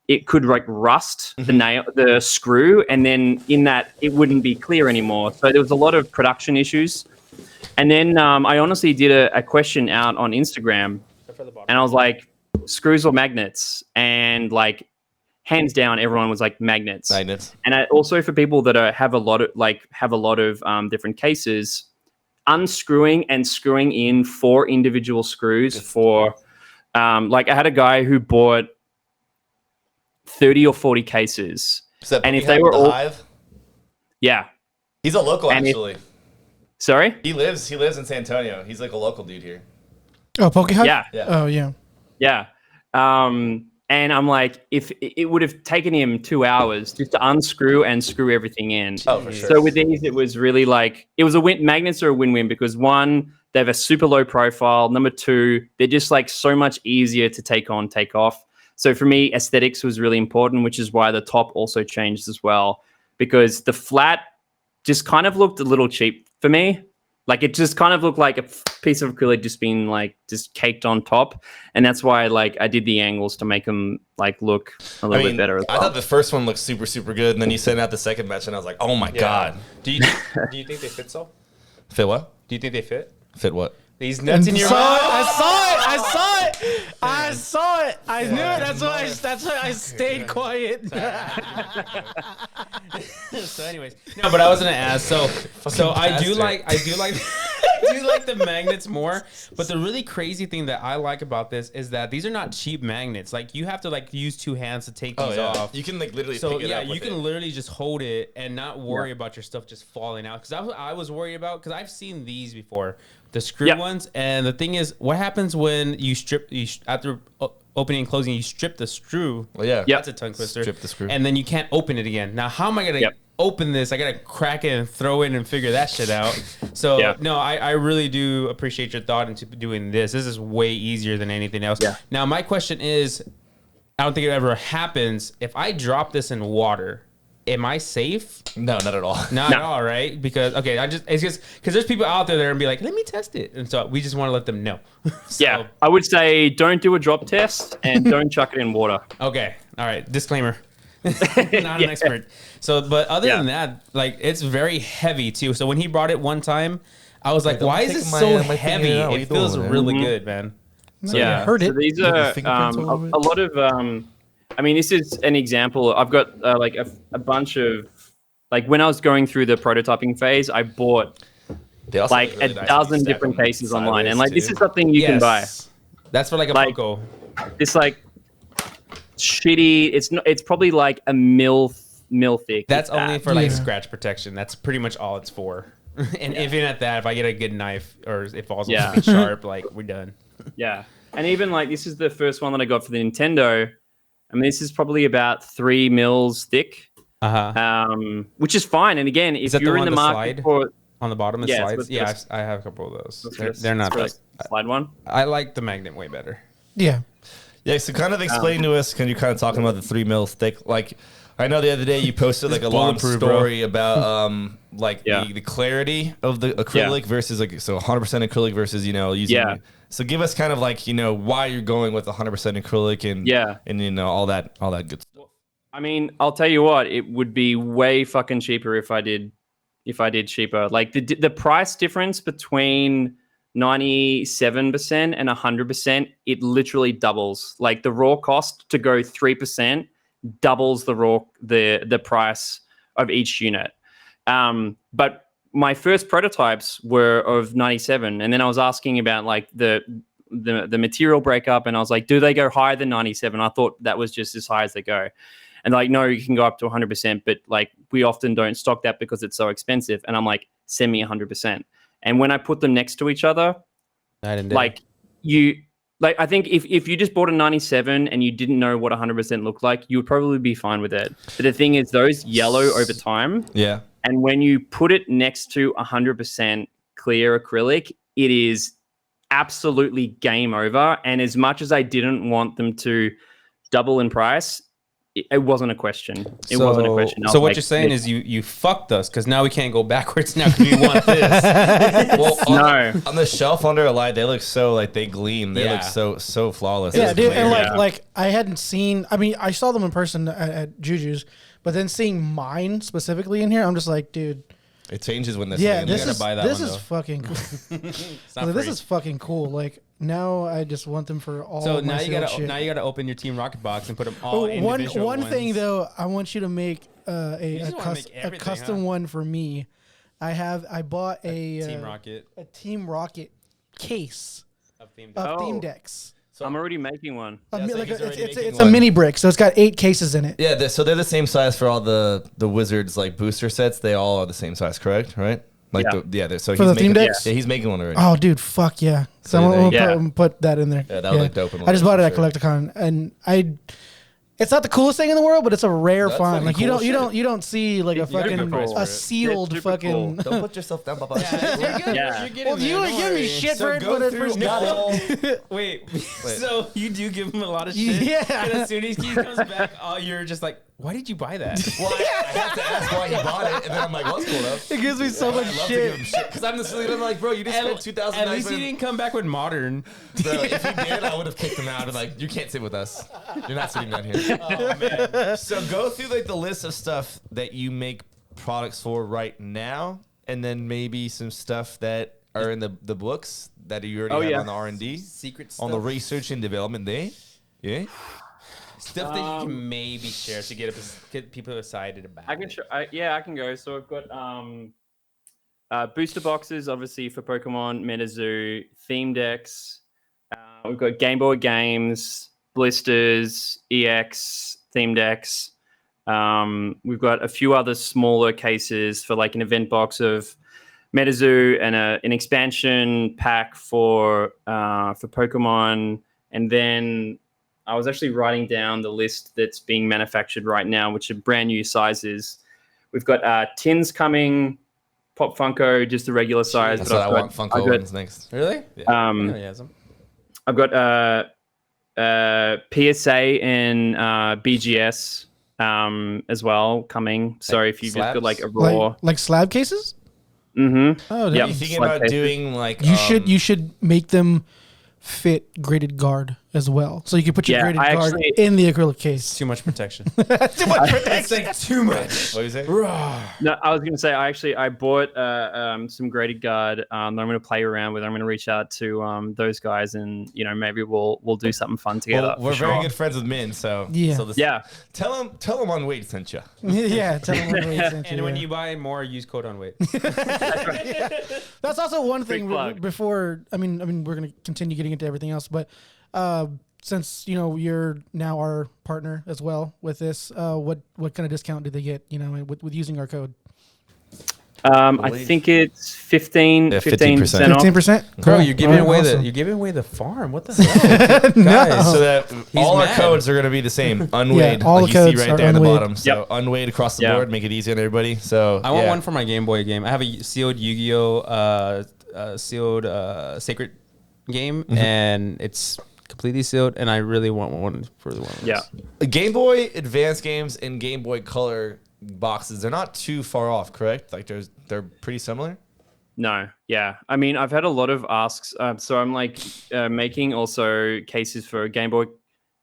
it could like rust the screw, and then in that it wouldn't be clear anymore. So there was a lot of production issues. And then I honestly did a question out on Instagram, and I was like, screws or magnets? And like hands down, everyone was like magnets. And also for people that have a lot of different cases, unscrewing and screwing in 4 individual screws for like I had a guy who bought 30 or 40 cases, and if they were all Hive? He's a local actually. Sorry, he lives in San Antonio. He's like a local dude here. Oh, Pokémon? Yeah. Oh, yeah. And I'm like, if it would have taken him 2 hours just to unscrew and screw everything in. Oh, for sure. So with these, it was really like it was magnets are a win-win, because one, they have a super low profile. Number 2, they're just like so much easier to take on, take off. So for me, aesthetics was really important, which is why the top also changed as well, because the flat just kind of looked a little cheap for me. Like it just kind of looked like a piece of acrylic just being like just caked on top. And that's why like I did the angles to make them like look a little bit better as well. I thought the first one looked super, super good. And then you sent out the second batch and I was like, oh my God. Do you think they fit so? Fit what? Do you think they fit? Fit what? These nuts in your mouth. I saw it. I knew it. That's why I stayed quiet. So, anyways, no, but I was gonna ask. So I do like the magnets more. But the really crazy thing that I like about this is that these are not cheap magnets. Like you have to like use 2 hands to take these off. You can like literally. So pick it up you with can it. literally just hold it and not worry about your stuff just falling out. Because I was worried about because I've seen these before, the screw ones. And the thing is, what happens when you after opening and closing, you strip the screw? Well, yeah, that's a tongue twister. Strip the screw, and then you can't open it again. Now, how am I gonna open this? I gotta crack it and throw it and figure that shit out. So no, I really do appreciate your thought into doing this. This is way easier than anything else. Yeah. Now, my question is, I don't think it ever happens. If I drop this in water, am I safe? No, not at all. Not at all, right? Because it's just because there's people out there that are gonna be like, let me test it, and so we just want to let them know. Yeah, I would say don't do a drop test and don't chuck it in water. Okay, all right. Disclaimer. Not an expert. So, but other than that, like it's very heavy too. So when he brought it one time, I was like, why is it so heavy? It feels really good, man. So, I heard it. So these are a lot of. I mean, this is an example. I've got like a bunch of, like when I was going through the prototyping phase, I bought like really a dozen different cases online, and like this is something you can buy. That's for like a Poco. It's like shitty. It's probably like a mil thick. That's only for like scratch protection. That's pretty much all it's for. And even at that, if I get a good knife or it falls on something sharp, like we're done. Yeah, and even like this is the first one that I got for the Nintendo. I mean, this is probably about 3 mils thick, which is fine. And again, if you're in the market for on the bottom of the slides, I have a couple of those. They're not the slide one. I like the magnet way better. Yeah. Yeah. So kind of explain to us. Can you kind of talking about the 3 mils thick? Like, I know the other day you posted like a long story about the clarity of the acrylic versus like 100% acrylic versus using. So give us kind of like why you're going with 100% acrylic and all that good stuff. I mean, I'll tell you what, it would be way fucking cheaper if I did cheaper. Like the price difference between 97% and 100%, it literally doubles. Like the raw cost to go 3% doubles the price of each unit. But my first prototypes were of 97, and then I was asking about like the material breakup, and I was like, do they go higher than 97? I thought that was just as high as they go. And like, no, you can go up to 100%, but like we often don't stock that because it's so expensive. And I'm like, send me 100%. And when I put them next to each other, I think if you just bought a 97 and you didn't know what 100% looked like, you would probably be fine with it. But the thing is, those yellow over time. Yeah. And when you put it next to 100% clear acrylic, it is absolutely game over. And as much as I didn't want them to double in price, it wasn't a question. It wasn't a question. So what you're saying is you fucked us because now we can't go backwards now because we want this. Well, on the shelf under a light, they look so like they gleam. They look so flawless. Yeah, dude. And like I hadn't seen. I mean, I saw them in person at Juju's, but then seeing mine specifically in here, I'm just like, dude. It changes when this. Yeah, this is fucking cool. This is fucking cool. Like now, I just want them for all. So of now my you gotta shit. Team Rocket box and put them all. One thing though, I want you to make a custom one for me. I bought a Team Rocket case of theme decks. So I'm already making one. It's a mini brick, so it's got 8 cases in it. Yeah, so they're the same size for all the Wizards like booster sets. They all are the same size, correct? Right? Like so for the theme decks. Yeah, he's making one already. Oh, dude, fuck yeah! So I'm gonna put that in there. Yeah, that would look dope. I just bought it at Collecticon, and it's not the coolest thing in the world, but it's a rare find. Like you don't see like a fucking a sealed fucking. Don't put yourself down, Baba. You're giving me shit for it when it first got it. Wait, so you do give him a lot of shit? Yeah. And as soon as he comes back, you're just like, why did you buy that? Well, I have to ask why he bought it, and then I'm like, well, that's cool though. It gives me so much shit. Because I'm the silly. I'm like, bro, you just spent 2,000. At least he didn't come back with modern. Bro, if he did, I would have kicked him out and like, you can't sit with us. You're not sitting down here. Oh man. So go through like the list of stuff that you make products for right now, and then maybe some stuff that are in the books that you already have on the R&D, secret stuff. on the research and development day. Yeah. Stuff that you can maybe share to get people excited about. I can I can go. So I've got booster boxes, obviously for Pokemon, MetaZoo, theme decks. We've got Game Boy games, blisters, EX, theme decks. We've got a few other smaller cases for like an event box of MetaZoo and an expansion pack for Pokemon, and then I was actually writing down the list that's being manufactured right now, which are brand new sizes. We've got tins coming, Pop Funko, just the regular size. That's what I want Funko ones next. Really? Yeah. I've got PSA and BGS as well coming. So if you've just got like a raw, like slab cases. Mm-hmm. Oh, Are you thinking about doing like you should make them fit GradedGuard as well, so you can put your GradedGuard in the acrylic case. Too much protection. Too much protection. It's like too much. What do you say? No, I was going to say I bought some GradedGuard that I'm going to play around with. I'm going to reach out to those guys, and maybe we'll do something fun together. Well, we're very good friends with Min, so yeah. So tell them Unweighed sent you. Yeah, tell them Unweighed sent you. And when you buy more, use code Unweighed. That's also one thing. Before, I mean, we're going to continue getting into everything else, but since you're now our partner as well with this, what kind of discount do they get? With using our code. I think it's 15% off. 15%. Bro, you're giving away the farm. What the hell? No. Guys, So that all our codes are going to be the same. Unweighed. Yeah, all like the you see codes right are there at the unweighed. bottom. So Unweighed across the board, make it easy on everybody. So I want one for my Game Boy game. I have a sealed Yu-Gi-Oh! Sealed Sacred game, and it's completely sealed, and I really want one for the one. Yeah. Game Boy Advance games and Game Boy Color boxes, they're not too far off, correct? Like they're pretty similar? No, yeah. I mean, I've had a lot of asks. So I'm like making also cases for Game Boy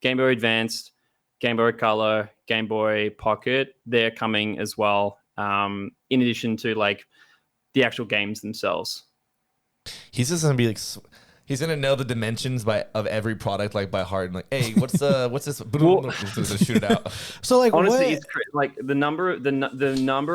Advanced, Game Boy Color, Game Boy Pocket. They're coming as well, in addition to like the actual games themselves. He's just going to be like... He's gonna know the dimensions of every product like by heart. And like, hey, what's this? Just shoot it out. So like, honestly, it's like the number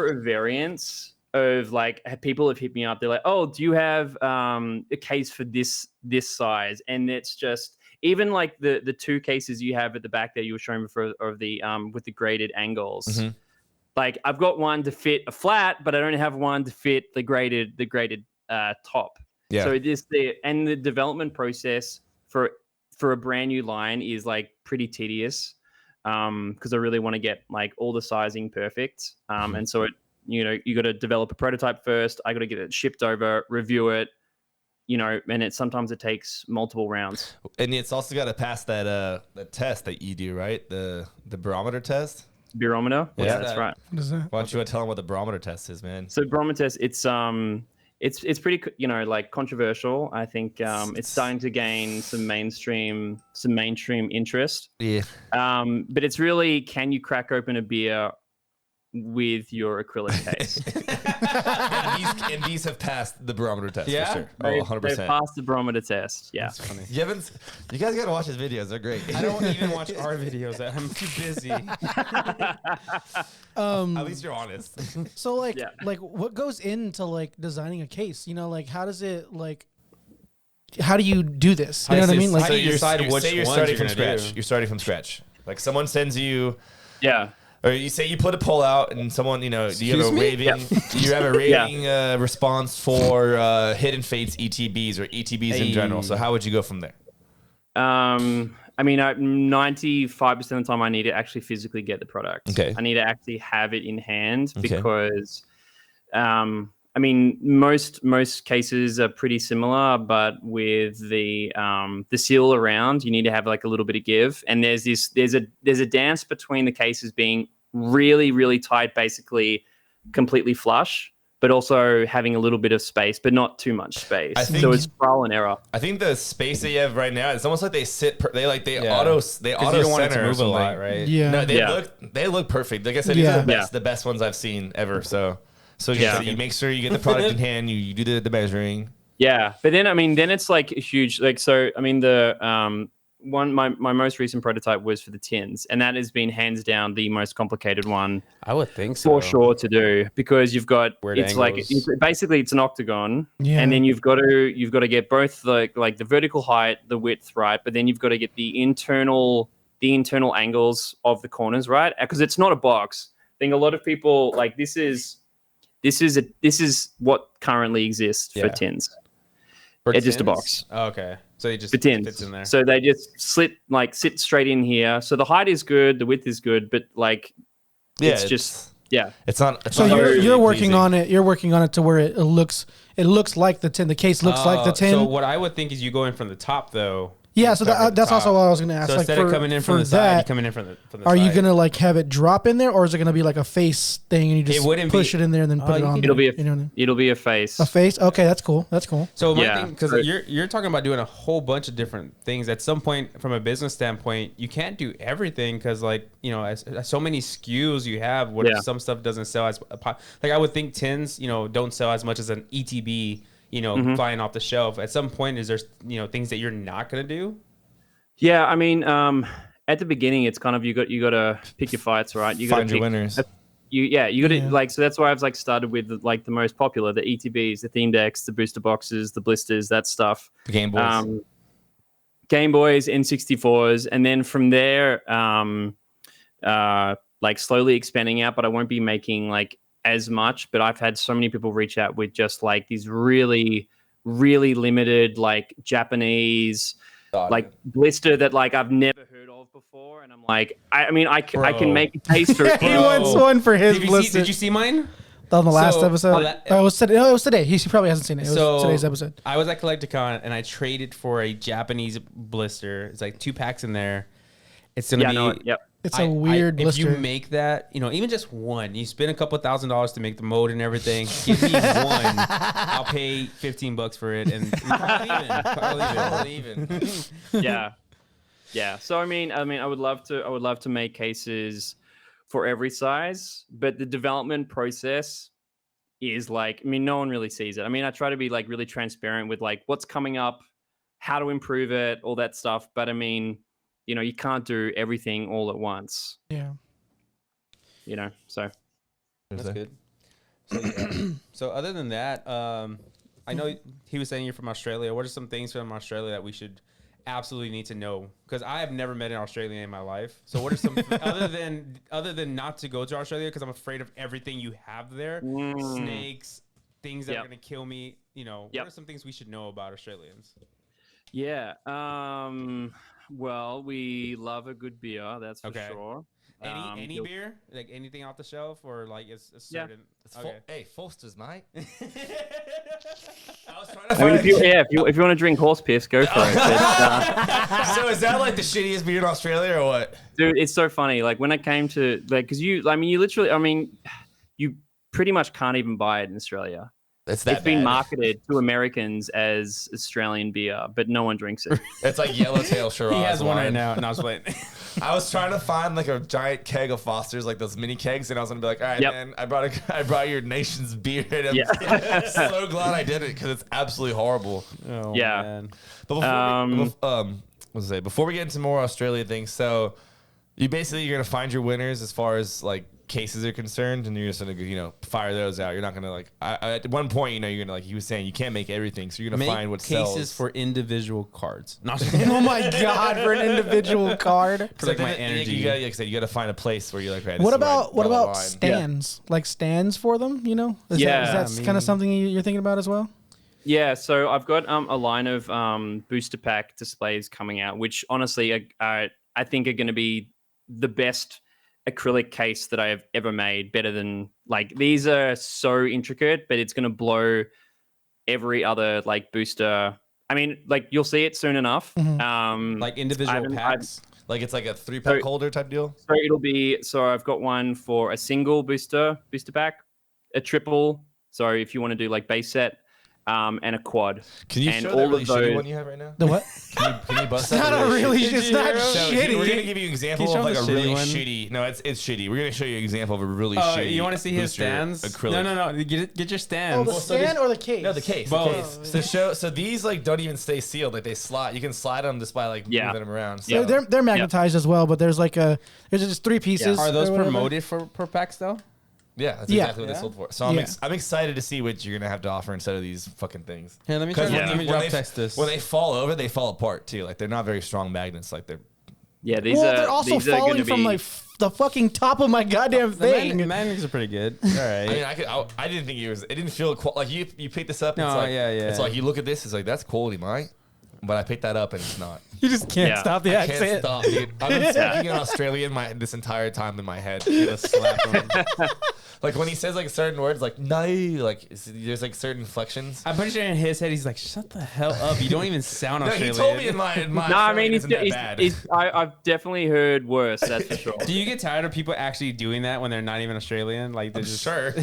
of variants of like people have hit me up. They're like, oh, do you have a case for this size? And it's just even like the two cases you have at the back there you were showing before of the with the graded angles. Mm-hmm. Like I've got one to fit a flat, but I don't have one to fit the graded top. Yeah. So it is the development process for a brand new line is like pretty tedious, because I really want to get like all the sizing perfect. And so you got to develop a prototype first. I got to get it shipped over, review it, and sometimes it takes multiple rounds. And it's also got to pass that test that you do, right? The barometer test. Barometer. Yeah, that's right. What is that? Why don't you tell them what the barometer test is, man? So barometer test, it's pretty, like controversial. I think it's starting to gain some mainstream interest. Yeah. But it's really, can you crack open a beer with your acrylic case? and these have passed the barometer test. Yeah? For sure. They've 100%. passed the barometer test. Yeah. That's funny. You guys gotta watch his videos. They're great. I don't even watch our videos. I'm too busy. At least you're honest. So like what goes into like designing a case? Like how does it like? How do you do this? You know what I mean? Like, how do you decide which say you're ones starting you're from gonna scratch. do? You're starting from scratch. Like someone sends you. Yeah. Or you say you put a poll out and someone, do you have a raving, you have a raving response for Hidden Fates ETBs or ETBs in general. So how would you go from there? I mean, 95% of the time I need to actually physically get the product. Okay. I need to actually have it in hand because, I mean, most cases are pretty similar, but with the seal around, you need to have like a little bit of give. And there's a dance between the cases being really, really tight, basically completely flush, but also having a little bit of space, but not too much space. So it's trial and error. I think the space that you have right now, it's almost like they sit, auto you don't want it to move a lot, right? Yeah. No, they look perfect. Like I said, these are the best ones I've seen ever. So So you make sure you get the product in hand. You do the measuring. Yeah, but then then it's like a huge so the my most recent prototype was for the tins, and that has been hands down the most complicated one. I would think so for sure to do, because you've got weird it's angles. like basically it's an octagon, and then you've got to get both the vertical height, the width right, but then you've got to get the internal angles of the corners right, because it's not a box. I think a lot of people like this is what currently exists for tins. It's just a box. Oh, okay. So it just fits in there. So they just sit straight in here. So the height is good, the width is good, but it's not. So you're working on it. You're working on it to where it looks like the tin. The case looks like the tin. So what I would think is you go in from the top though. Yeah, so that's also what I was going to ask. So instead of coming in from the side, you coming in from the side. Are you going to have it drop in there, or is it going to be like a face thing and you just push it in there and then put it on? It'll be a face. A face? Okay, that's cool. So my thing, because you're talking about doing a whole bunch of different things. At some point, from a business standpoint, you can't do everything because so many SKUs you have. What if some stuff doesn't sell as I would think tins don't sell as much as an ETB. Flying off the shelf. At some point, is there things that you're not going to do? Yeah, at the beginning, it's kind of you got to pick your fights, right? You got to find your winners. You got to so that's why I've started with the most popular, the ETBs, the theme decks, the booster boxes, the blisters, that stuff. The Game Boys, Game Boys, N64s, and then from there, slowly expanding out. But I won't be making as much, but I've had so many people reach out with just these really, really limited Japanese blister that I've never heard of before, and I'm I can make a case for it. He wants one for his blister. Did you see mine? On the last episode? It was today. He probably hasn't seen it. It was today's episode. I was at Collecticon and I traded for a Japanese blister. It's 2 packs in there. It's gonna be. It's a weird blister. If you make that, even just one, you spend a couple $1,000s to make the mold and everything. Give me one, I'll pay $15 for it, and I'll even. Yeah. So I would love to make cases for every size, but the development process is no one really sees it. I try to be really transparent with what's coming up, how to improve it, all that stuff. But you can't do everything all at once. Yeah. So. That's good. So other than that, I know he was saying you're from Australia. What are some things from Australia that we should absolutely need to know? Because I have never met an Australian in my life. So what are some, other than not to go to Australia, because I'm afraid of everything you have there, snakes, things that are going to kill me. What are some things we should know about Australians? Yeah. Well, we love a good beer, that's for sure. Any beer? Anything off the shelf, or a certain? Yeah. Hey, Foster's, mate. I was trying to find if you want to drink horse piss, go for it. So is that the shittiest beer in Australia, or what? Dude, it's so funny. When I came to because you literally, you pretty much can't even buy it in Australia. It's been marketed to Americans as Australian beer, but no one drinks it. It's like Yellowtail Shiraz. He has one right now, and I was playing. I was trying to find a giant keg of Foster's, those mini kegs, and I was gonna be all right, man, I brought your nation's beer, and I'm so glad I did it, because it's absolutely horrible. Oh, man. But before we get into more Australia things, so you're gonna find your winners as far as cases are concerned, and you're just gonna fire those out. You're not gonna at one point you're gonna he was saying you can't make everything, so you're gonna find what cases sells. For individual cards. Oh my god, for an individual card. For my energy. You gotta find a place where you're right. What about stands? Stands for them? Is that kind of something you're thinking about as well? Yeah, so I've got a line of booster pack displays coming out, which honestly I think are going to be the best acrylic case that I have ever made. Better than these are so intricate, but it's going to blow every other booster. You'll see it soon enough. Mm-hmm. Individual packs. It's a 3-pack holder type deal. So it'll be. So I've got one for a single booster pack, a triple. So if you want to do base set, and a quad. Can you and show all that really of shitty those- one you have right now? The what? Can you bust It's that? not a really. shitty? It's not So, shitty. We're gonna give you an example Can you of show like a the really shitty one? shitty. No, it's shitty. We're gonna show you an example of a really Oh, shitty. you want to see his booster stands? acrylic. No. Get your Oh, stands. the stand or the case? No, the case. Both. The case. So these like don't even stay sealed. Like they slide. You can slide them just by like moving them around. So Yeah. They're magnetized as well, but there's like there's just 3 pieces. Are those or whatever. promoted per packs though? yeah, that's Yeah. exactly what they sold for. So I'm excited to see what you're gonna have to offer instead of these fucking things. Here, let me try. Because Let me drop text this. when they fall over, they fall apart too. Like they're not very strong magnets. Like they're Yeah, these Well, are they're also these are falling gonna from be, like the fucking top of my goddamn thing. The magnets are pretty good. All right. I mean, I didn't think it was. It didn't feel like you picked this up. And No, it's like, yeah. It's like you look at this. It's like that's quality, mate. But I picked that up and it's not. You just can't Yeah. stop the I can't accent. stop, dude. I've been speaking in Australian this entire time in my head. You gotta slap him. Like when he says like certain words, like no, like there's like certain inflections. I'm pretty sure in his head he's like, "Shut the hell up! You don't even sound No, he Australian." told me in my. No, I mean, isn't that bad. I've definitely heard worse. That's for sure. Do you get tired of people actually doing that when they're not even Australian? Like they're just Sure.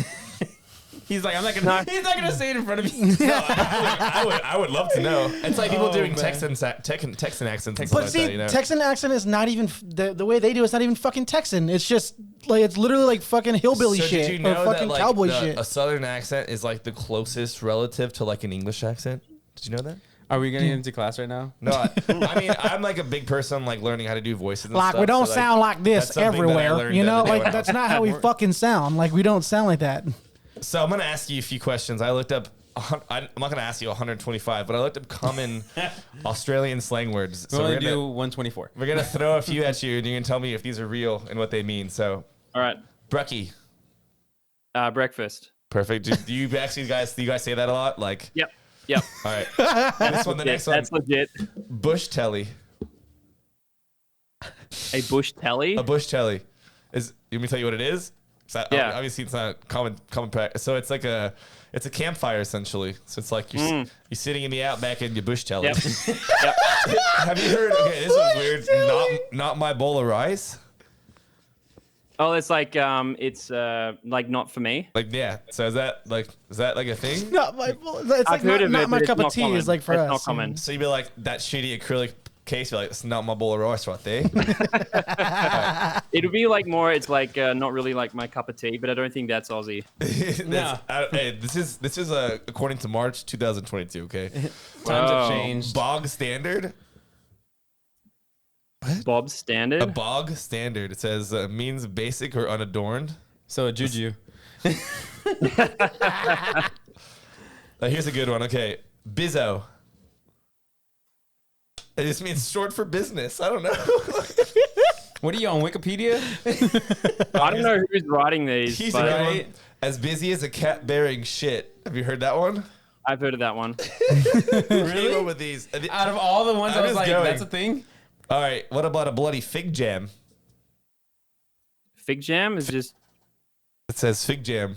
He's like, I'm not gonna. He's not gonna say it in front of me. No, I would love to know. It's like people doing man. Texan accents and stuff But like see, that, you know? Texan accent is not even the way they do. It's not even fucking Texan. It's just like it's literally like fucking hillbilly So shit did you know or fucking that, like, cowboy shit. a Southern accent is like the closest relative to like an English accent? Did you know that? Are we getting into class right now? No, I mean I'm like a big person like learning how to do voices. And Like stuff, we don't so, sound like this that's something that I everywhere. learned You the know, other day like when I that's was not how we fucking sound. Like we don't sound like that. So I'm gonna ask you a few questions. I looked up. I'm not gonna ask you 125, but I looked up common Australian slang words. We So only we're do gonna, 124. we're gonna throw a few at you, and you can tell me if these are real and what they mean. So, All right, brekkie, breakfast. perfect. Do you guys say that a lot? Like, Yep. all right. This one, the next one, That's legit. bush telly. A bush telly. A bush telly is. Let me tell you what it is. Yeah. Obviously, it's not common practice. So it's like it's a campfire essentially. So it's like you're sitting in the outback in your bush telly. Yep. Yep. Have you heard? Okay, this is weird. Not my bowl of rice. Oh, it's like like not for me. Like yeah. So is that like a thing? Not my. It's like heard of not it, my but it's cup of not tea. common. Is like for It's us. not common. So you'd be like that shitty acrylic case. You're like it's not my bowl of rice right there. It would be like more. It's like not really like my cup of tea, but I don't think that's Aussie. Hey, this is according to March 2022. Okay. Times Wow. have changed. Bog standard. Bob's A standard. bog standard. It says means basic or unadorned. So Juju. Here's a good one. Okay, bizzo. It just means short for business. I don't know. What are you on Wikipedia? I don't know who's writing these, He's a but good one. As busy as a cat bearing shit. Have you heard that one? I've heard of that one. Really? With these. Out of all the ones, I'm I was just like, going. that's a thing. All right. What about a bloody fig jam? Fig jam is just It says fig jam.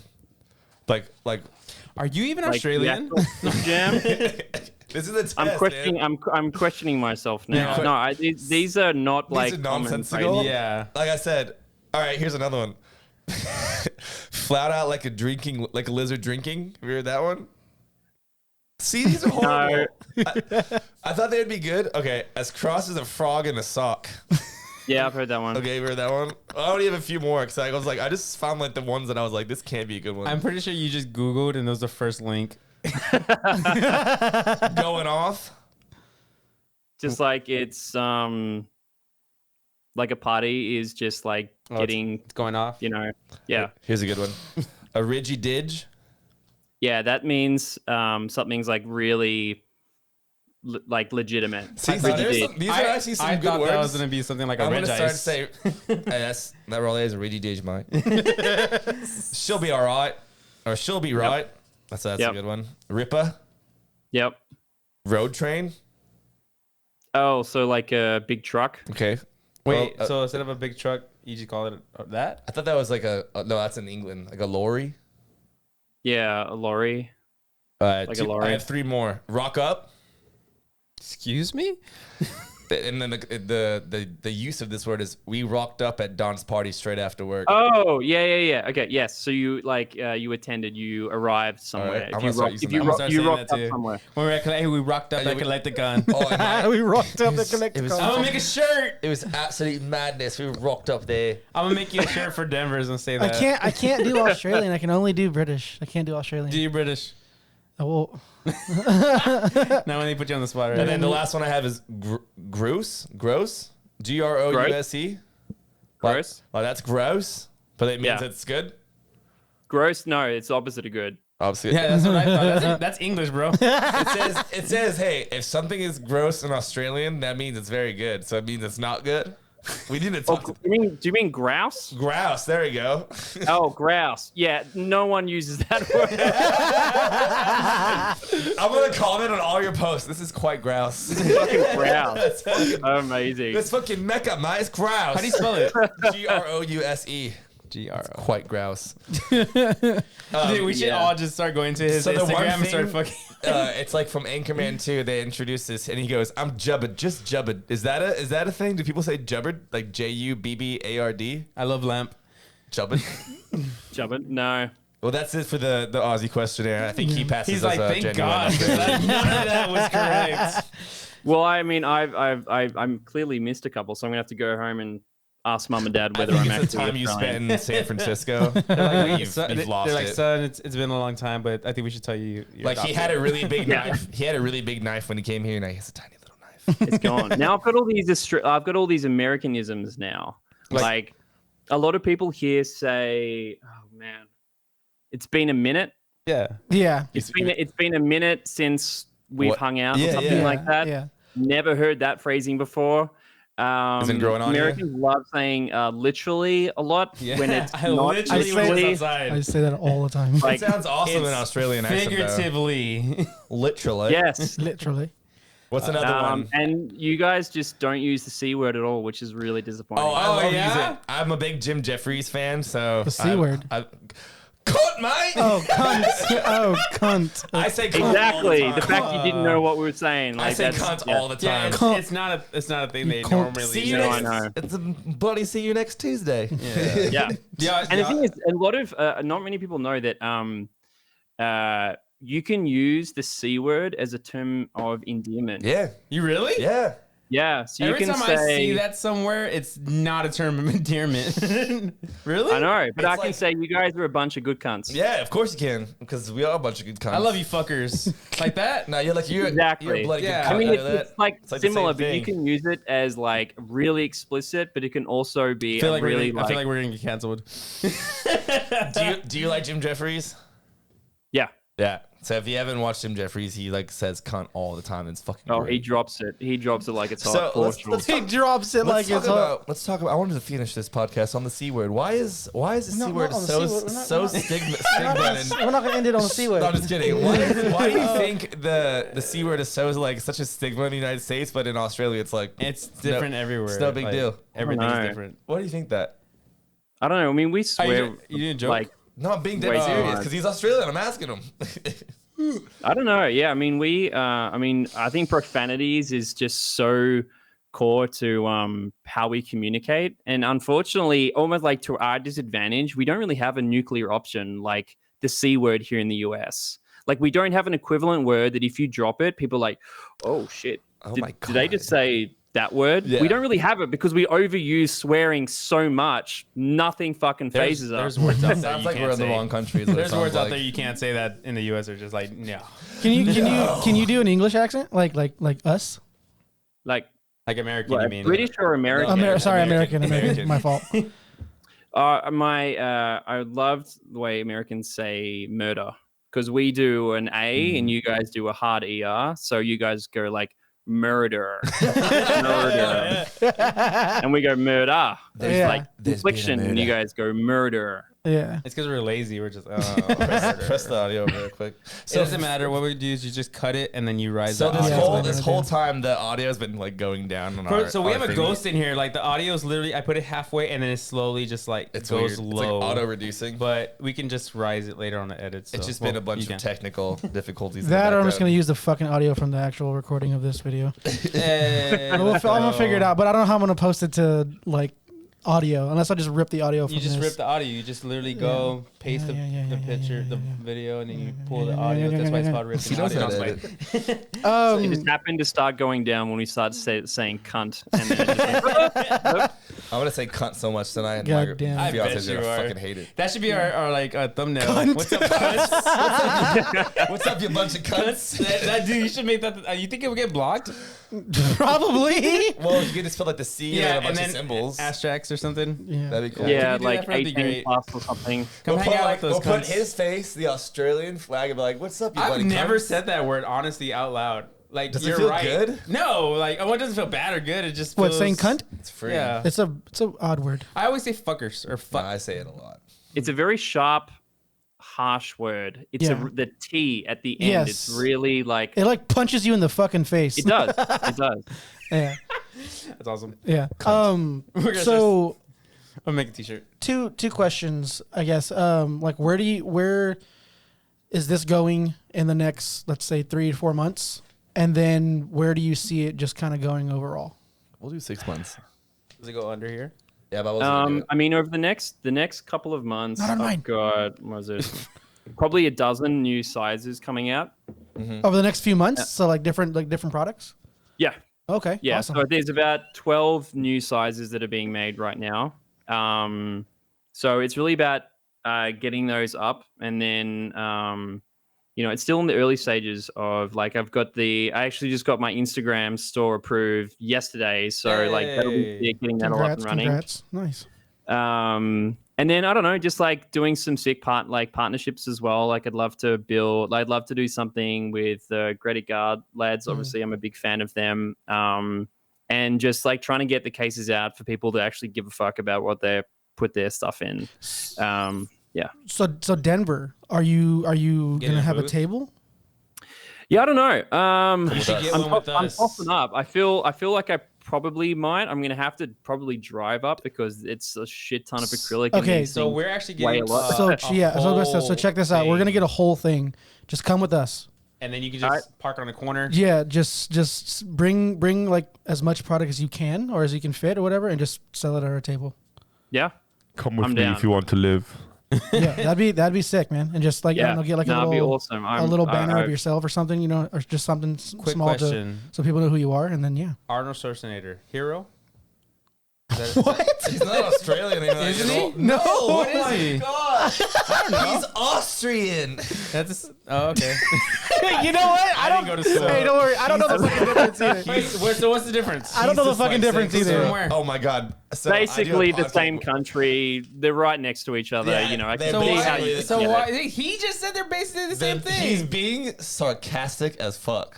Like. Are you even like Australian? the actual fig jam. This is a test. I'm questioning. Man. I'm questioning myself now. Yeah. No, these are not These like are common nonsensical? phrases. Yeah. Like I said. All right. Here's another one. Flat out like a lizard drinking. Have you heard that one? See, these are horrible. I thought they'd be good. Okay, as cross as a frog in a sock. Yeah, I've heard that one. Okay, you heard that one? I only have a few more because I was like, I just found like the ones that I was like, this can't be a good one. I'm pretty sure you just Googled and that was the first link. Going off. Just like it's like a party is just like getting, It's going off. you know, yeah. Here's a good one. A ridgy didge. Yeah, that means something's like really like legitimate. See, so Ridgy didge. these are actually some I good thought words. that was gonna be something like a I'm red gonna start ice. to say, hey, that really is a ridgy didge, mate. She'll be all right, or she'll be right. That's a Yep. good one. Ripper. Yep. Road train. Oh, so like a big truck. Okay. Wait, Well, so instead of a big truck, you just call it that? I thought that was like no, that's in England, like a lorry. Yeah, a lorry. Like a lorry. I have three more. Rock up. Excuse me? And then the use of this word is we rocked up at Don's party straight after work. Oh, yeah. Okay, yes. So you you attended, you arrived somewhere. Right, If you rocked up somewhere. When we rocked up at Collect the Gun. We rocked up to collect the I'm gonna make a shirt. It was absolute madness. We rocked up there. I'm gonna make you a shirt for Denver's and say that. I can't do Australian. I can only do British. I can't do Australian. Do you British? Oh, Now when they put you on the spot, right? And then the last one I have is gross. Gross. Grouse. Gross? Oh, that's gross. But it means it's good. Gross? No, it's the opposite of good. Obviously. Yeah, that's what I thought. That's English, bro. It says, hey, if something is gross in Australian, that means it's very good. So it means it's not good. We need to talk. Do you mean grouse? Grouse. There we go. Oh, grouse. Yeah, no one uses that word. I'm gonna comment on all your posts. This is quite grouse. Fucking grouse. Amazing. This fucking mecca, mate. It's grouse. How do you spell it? Grouse. G-R-O. Quite grouse. Dude, we should all just start going to his Instagram and start fucking. It's like from Anchorman 2. They introduced this, and he goes, "I'm Jubbard, just Jubbard." Is that a thing? Do people say Jubbard, like Jubbard? I love lamp. Jubbard. Jubbard? No. Well, that's it for the Aussie questionnaire. I think he passes. He's like, thank genuine God. None of that was correct. Well, I mean, I'm clearly missed a couple, so I'm gonna have to go home and ask mum and dad whether I'm actually the time you Australian. spent in San Francisco. Like, you've lost They're like, it. son, it's been a long time, but I think we should tell you. Like he had a really big knife. He had a really big knife when he came here, and he has a tiny little knife. It's gone. Now I've got all these Americanisms now. Like a lot of people here say, "Oh man, it's been a minute." Yeah. It's been a minute since we've hung out or something like that. Yeah. Never heard that phrasing before. Isn't growing on Americans love saying literally a lot when it's not literally was outside. I say that all the time. It sounds awesome in Australian accent, figuratively. Literally. Yes. Literally. What's another one? And you guys just don't use the C word at all, which is really disappointing. Oh, I love using. I'm a big Jim Jeffries fan, so The C word. Cunt, mate. Oh, cunt. Oh, cunt. I say cunt exactly. all the The fact you didn't know what we were saying. Like, I say cunt all the time. Yeah, it's not a thing they normally See use. you No, next, I know. It's a buddy. See you next Tuesday. Yeah. Yeah. And the thing is, a lot of not many people know that you can use the C word as a term of endearment. Yeah. You really? Yeah. Yeah. So Every you can time say, I see that somewhere, it's not a term of endearment. Really? I know, but It's I can like- say you guys are a bunch of good cunts. Yeah, of course you can, because we are a bunch of good cunts. I love you fuckers. Like that? No, you're Exactly. a bloody Yeah. good cunt. I mean, You know it's like the similar, same but you thing. can use it as like really explicit, but it can also be I feel like really I feel like we're gonna get canceled. Do you like Jim Jeffries? yeah. Yeah. So if you haven't watched Jim Jeffries, he like says cunt all the time. It's fucking Oh, great. he drops it. He drops it like it's So hot. for let's sure. He drops it like it's hot. Let's talk about. I wanted to finish this podcast on the C word. Why is the C word not on the so C word. We're not- so we're not- stigma? We're not going to end it on the C word. No, I'm just kidding. Why do you think the C word is so like such a stigma in the United States, but in Australia it's like It's different everywhere. It's no big deal. Everything's know. different. Why do you think that? I don't know. I mean, we swear. You didn't joke? Like, No, I'm being dead Wait, serious because he's Australian. I'm asking him. I don't know. Yeah, I mean, I think profanities is just so core to how we communicate, and unfortunately, almost like to our disadvantage, we don't really have a nuclear option like the C word here in the US. Like, we don't have an equivalent word that if you drop it, people are like, oh shit, Oh my did they God. just say that word? Yeah. We don't really have it because we overuse swearing so much. Nothing fucking phases us. There's words out there Sounds you like can't we're in the say. wrong country. is what it There's sounds words out like. there you can't say that in the US are just like no. Can you do an English accent like us? Like Like American, you mean? British or American? American. My fault. I loved the way Americans say murder because we do an A and you guys do a hard ER. So you guys go like murder, murder, and we go murder. There's Yeah. like There's been a infliction, and you murder. guys go murder. Yeah. It's because we're lazy. We're just press the audio real quick. So it doesn't matter. What we do is you just cut it and then you rise. So the this audio. whole time the audio has been like going down on our. So we have a thing. ghost in here. Like the audio is literally, I put it halfway and then it slowly just like It's goes weird. low. It's like auto reducing. But we can just rise it later on the edit. So. It's just been a bunch of technical difficulties. in the That or I'm just background. gonna use the fucking audio from the actual recording of this video. I'm I'm gonna figure it out, but I don't know how I'm gonna post it to like audio unless I just rip the audio from You just this. rip the audio. You just literally go paste the picture, the video, and then you pull the audio. That's why it's called ripping He knows audio. how to It's edit. It just happened to start going down when we started saying cunt. And then it just I'm gonna say cunt so much tonight. And God my damn. I fiance's bet you gonna are. fucking hate it. That should be our like thumbnail. Cunt. What's up, cunts? What's up, you bunch of cunts? that dude, you should make that. You think it would get blocked? Probably. Well, you could just put like the C and a bunch of symbols. asterisks or something. Yeah. That'd be cool. yeah, If you do like that, that'd be 18 great. plus or something. Come hang out with those we'll put cunts. his face, the Australian flag, and be like, "What's up, you I've bloody never cunts?" said that word honestly out loud. Like, Does it you're feel right. good? No, like, it doesn't feel bad or good. It just What, feels, saying cunt? It's free. Yeah. It's a odd word. I always say fuckers or No, fuck. I say it a lot. It's a very sharp, harsh word. It's Yeah. the T at the end. Yes. It's really like It like punches you in the fucking face. it does. It does. Yeah. That's awesome. Yeah. We're gonna So I'll make a t-shirt. two questions, I guess. Like where is this going in the next, let's say, 3 to 4 months? And then where do you see it just kind of going overall? We'll do 6 months. Does it go under here? Yeah, but I wasn't gonna do it. I mean, over the next couple of months, Not on mine. I've got what was it? Probably a dozen new sizes coming out. Over the next few months? So like different products? Yeah, Okay. yeah. Awesome. So there's about 12 new sizes that are being made right now. So it's really about getting those up, and then it's still in the early stages of like I actually just got my Instagram store approved yesterday, so like that'll be getting that all up and running. Congrats. Nice. And then I don't know, just like doing some sick partnerships as well. Like I'd love to do something with the GradedGuard lads. Obviously, I'm a big fan of them. And just like trying to get the cases out for people to actually give a fuck about what they put their stuff in. Yeah. So Denver, are you Get gonna a have a booth? table? Yeah, I don't know. You should get I'm one with us. popping up. I feel like I probably might. I'm gonna have to probably drive up because it's a shit ton of acrylic. in Okay, these So things. we're actually Way getting a lot. So a so check this out. We're gonna get a whole thing. Just come with us. and then you can just park on a corner. Yeah, just bring like as much product as you can or as you can fit or whatever, and just sell it at our table. Yeah. Come with I'm me down. if you want to live. Yeah, that'd be sick, man. And just like Yeah. get like That'd a be little awesome. a little banner of yourself or something, or just something Quick small question. so people know who you are, and then yeah. Arnold Schwarzenegger, hero. What? He's not Australian anymore. Isn't he? No. What is he? God. He's Austrian. That's okay. You know what? I didn't go to school. Hey, don't worry. I don't know the fucking difference either. Wait, so what's the difference? I don't know the He's fucking dyslexic. difference either. From where? Oh my God. So I do a Basically the podcast same with- country. They're right next to each other. Yeah, I they're can see how basically you. the So yeah. why? He just said they're basically the same He's thing. being sarcastic as fuck.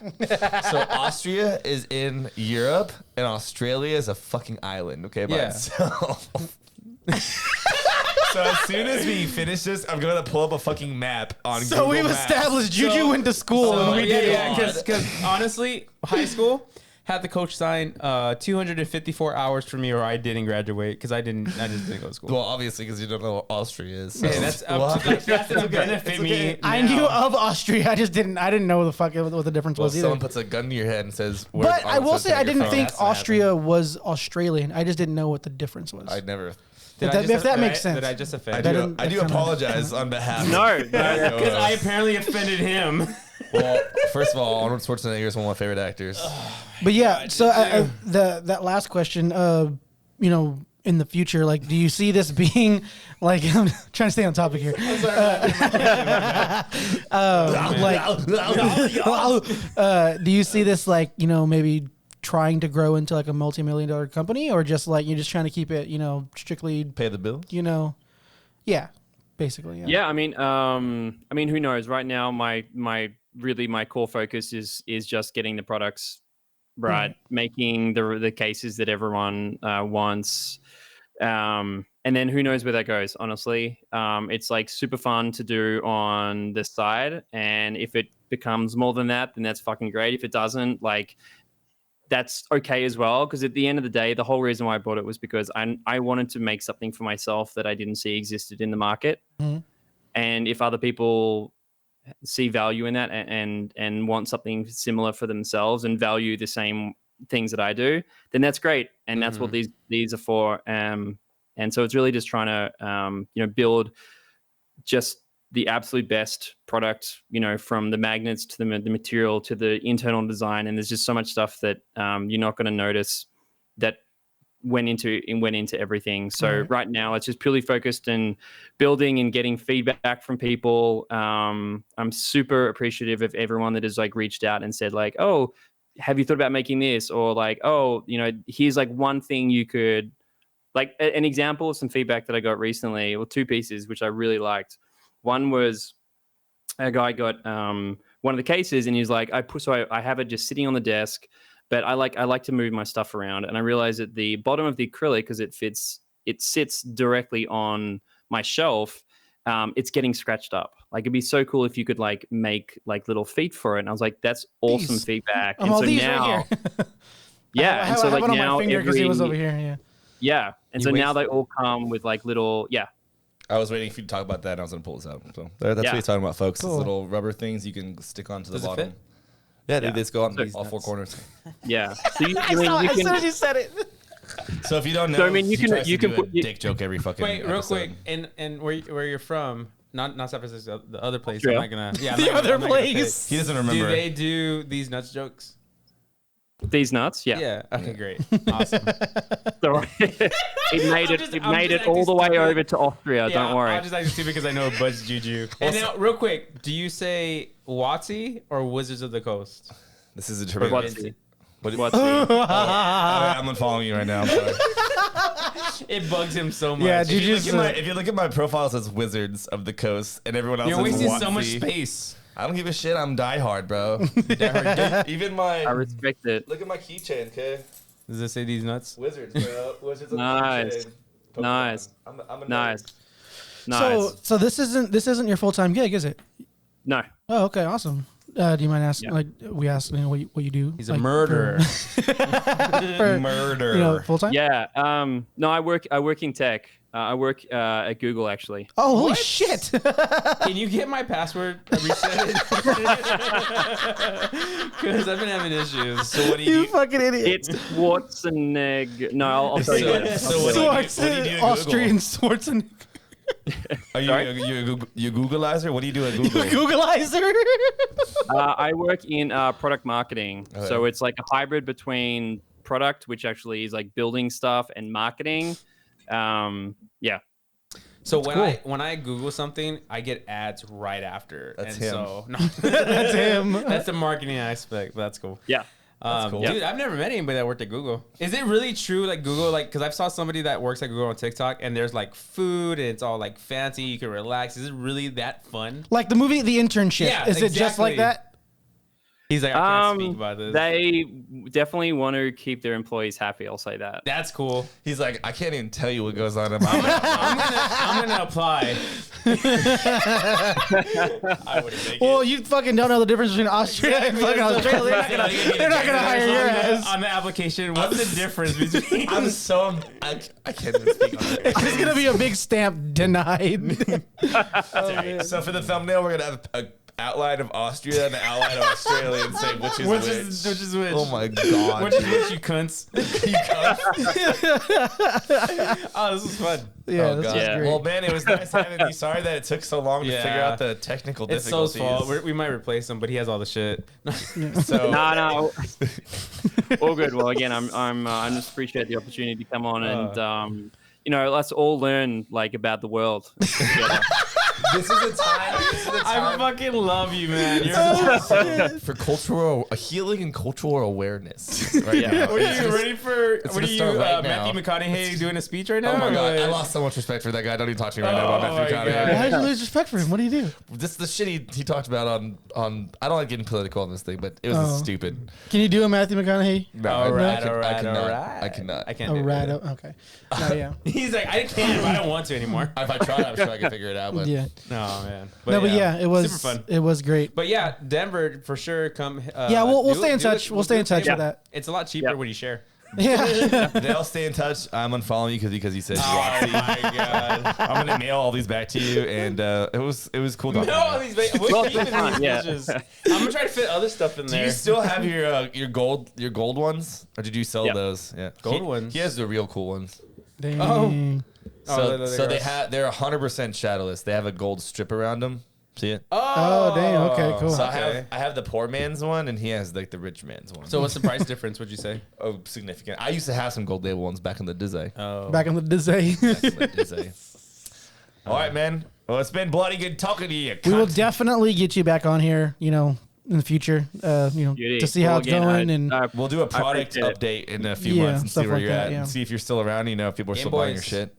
So Austria is in Europe, and Australia is a fucking island, okay, by Yeah. itself. So as soon as we finish this, I'm gonna pull up a fucking map on So Google we've Maps. established Juju went to school So, and we did it. yeah, because honestly, high school had the coach sign 254 hours for me, or I didn't graduate because I just didn't go to school. Well, obviously, because you don't know what Austria is. So. Hey, that's up to, that's gonna benefit me. I now. knew of Austria. I didn't know what the difference Well, was either. someone puts a gun to your head and says, "Where's But I Arnold will say I Schwarzenegger didn't from?" think That's not Austria was Australian. I just didn't know what the difference was. I'd never. Did If I that- just- if that did makes I- sense. Did I just I offend? That you? didn't- do that's kinda- apologize on behalf. No, Because I apparently offended him. Well, first of all, Arnold Schwarzenegger is one of my favorite actors. But yeah, so that last question, in the future, like, do you see this being like? I'm trying to stay on topic here. Do you see this like maybe trying to grow into like a multi-million-dollar company, or just like you're just trying to keep it strictly Pay the bills. yeah, basically Yeah, I mean, who knows? Right now, my core focus is just getting the products right, making the cases that everyone wants, and And then who knows where that goes, honestly. It's like super fun to do on the side. And if it becomes more than that, then that's fucking great. If it doesn't, like, that's okay as well. Because at the end of the day, the whole reason why I bought it was because I wanted to make something for myself that I didn't see existed in the market. Mm-hmm. And if other people see value in that and want something similar for themselves and value the same things that I do, then that's great. And that's what these are for. And so it's really just trying to, build just the absolute best product, from the magnets to the material to the internal design. And there's just so much stuff that you're not going to notice that went into everything. So right now it's just purely focused in building and getting feedback from people. I'm super appreciative of everyone that has like reached out and said like, oh, have you thought about making this? Or like, oh, here's like one thing you could, like an example of some feedback that I got recently, or two pieces, which I really liked. One was a guy got one of the cases and he's like, I have it just sitting on the desk, but I like to move my stuff around. And I realized at the bottom of the acrylic, because it sits directly on my shelf, it's getting scratched up. Like it'd be so cool if you could like make like little feet for it. And I was like, that's awesome feedback. And so now, yeah. And so like now, because he was over here. Yeah. And so now they all come with like little, I was waiting for you to talk about that, and I was going to pull this out. So that's what he's talking about, folks. Cool. These little rubber things you can stick onto the bottom. Yeah, they just go on all four corners. Yeah. So as soon as you said it. So if you don't know, you can put a dick joke every fucking episode. Real quick, and where you're from, not San Francisco, the other place. Australia. I'm not gonna. The other place. He doesn't remember. Do they do these nuts jokes? These nuts, yeah. Yeah. Okay, great. Awesome. It made it all the way over to Austria. Don't worry. I'll just ask you because I know Bud's Juju. And now, real quick, do you say WotC or Wizards of the Coast? This is a trivia. WotC. I'm not following you right now. I'm sorry. It bugs him so much. Yeah, if you look at my profile, it says Wizards of the Coast, and everyone else. You're wasting WotC. So much space. I don't give a shit. I'm diehard, bro. Even my. I respect it. Look at my keychain, okay? Does it say these nuts? Wizards, bro. Wizards of nice. the keychain. Nice. I'm a nice. So this isn't your full-time gig, is it? No. Oh, okay, awesome. Do you mind asking? Like we asked what you do. He's a murderer. Murderer. Full time. Yeah. No, I work in tech. I work at Google actually. Oh, holy shit! Can you get my password reset? Because I've been having issues. So what do you do? Fucking idiot. It's Schwarzenegger. No, I'll tell you. What do you do at Austrian Schwarzenegger. Are you Googleizer? What do you do at Google? Googleizer? I work in product marketing. Okay. So it's like a hybrid between product, which actually is like building stuff, and marketing. Yeah. So when I Google something, I get ads right after. That's and him. So, no. That's him. That's the marketing aspect. That's cool. Yeah. That's cool. Dude, I've never met anybody that worked at Google. Is it really true, like Google, like, because I've saw somebody that works at Google on TikTok, and there's like food, and it's all like fancy, you can relax. Is it really that fun? Like the movie The Internship. Yeah, Is it just like that? He's like, I can't speak about this. They definitely want to keep their employees happy. I'll say that. That's cool. He's like, I can't even tell you what goes on in my I'm gonna apply. I wouldn't make Well, it. you fucking don't know the difference between Austria and fucking Australia. They're not gonna hire your ass. On the application, what's the difference between? I can't even speak on it. There's gonna be a big stamp denied. So for the thumbnail, we're gonna have a outline of Austria and an outline of Australia and say which is which. Which is which? Oh my god. Which is which, you cunts? You cunts. Oh, this is fun. Yeah, Oh, this God. is great. Well, man, it was nice having you. Sorry that it took so long to figure out the technical It's difficulties. So's fault. We might replace him, but he has all the shit. So No. All good. Well, again, I just appreciate the opportunity to come on and let's all learn like about the world together. This is the time. I fucking love you, man. For cultural healing and cultural awareness. Right now. What are you ready for? What What are you, Matthew McConaughey, doing a speech right now? Oh my god, Like- I lost so much respect for that guy. Don't even talk to me right now about Oh Matthew my McConaughey. Why did you lose respect for him? What do you do? This is the shit he talked about on. I don't like getting political on this thing, but it was stupid. Can you do a Matthew McConaughey? No, All right. I cannot. I can't. Oh, do right. that. Okay. No, yeah. He's like, I can't. But I don't want to anymore. If I tried, I'm sure I could figure it out. But Yeah. No, man. But it was super fun. It was great. But yeah, Denver for sure. Come. Yeah, we'll stay in touch. We'll stay in touch with that. It's a lot cheaper when you share. Yeah. they'll stay in touch. I'm unfollowing you because you said Oh my god. I'm gonna mail all these back to you, and it was cool. No, talking to you. these we're keeping these pictures. I'm gonna try to fit other stuff in Do there. you still have your gold ones, or did you sell those? Yeah, Gold ones? He has the real cool ones. Dang. So they're they're 100% shadowless. They have a gold strip around them. See it? Oh, dang. Okay, cool. So okay. I have the poor man's one, and he has like the rich man's one. So what's the price difference? Would you say? Oh, significant. I used to have some gold label ones back in the Dizzy. Oh, Back on the Disney. All right, man. Well, it's been bloody good talking to you. We will cunt. definitely get you back on here, in the future, Beauty. to see how Well, it's again, going. And We'll do a product appreciate update in a few Yeah, months and see stuff where like you're that, at, yeah. and see if you're still around. If people are Game still buying your Boys. shit.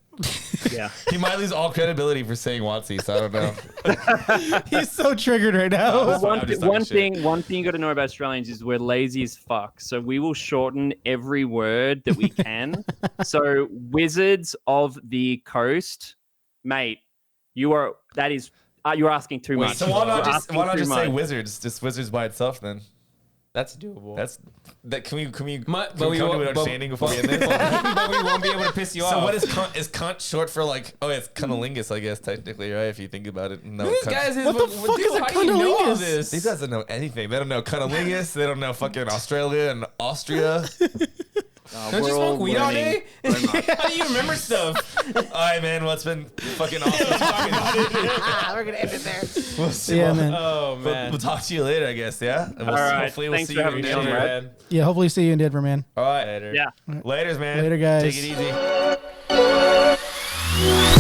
Yeah. He might lose all credibility for saying Watsy, so I don't know. he's so triggered right now. That's fine, I'm just talking shit. One thing you got to know about Australians is we're lazy as fuck. So we will shorten every word that we can. So Wizards of the Coast, mate, you're asking too much. So why not You're just asking too say much. Wizards? Just Wizards by itself then. that's doable. Can we come to But an we understanding before we end this? but we won't be able to piss you off. So what is cunt short for? Like, oh, it's cunnilingus, I guess technically, right? If you think about it. No, This guy's What the fuck is a how do you know all cunnilingus? this? He doesn't know anything. They don't know cunnilingus. They don't know fucking Australia and Austria. Don't you smoke weed all day? How do you remember stuff? All right, man. Well, it's been fucking awesome talking about it. We're gonna end it there. We'll see. Yeah, man. Oh man. We'll talk to you later, I guess. Yeah. And we'll All right. hopefully we'll Thanks see for you having me on, again. Brad. man. Yeah, hopefully see you in Denver, man. All right. Later. Yeah. Laters, man. Later, guys. Take it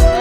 easy.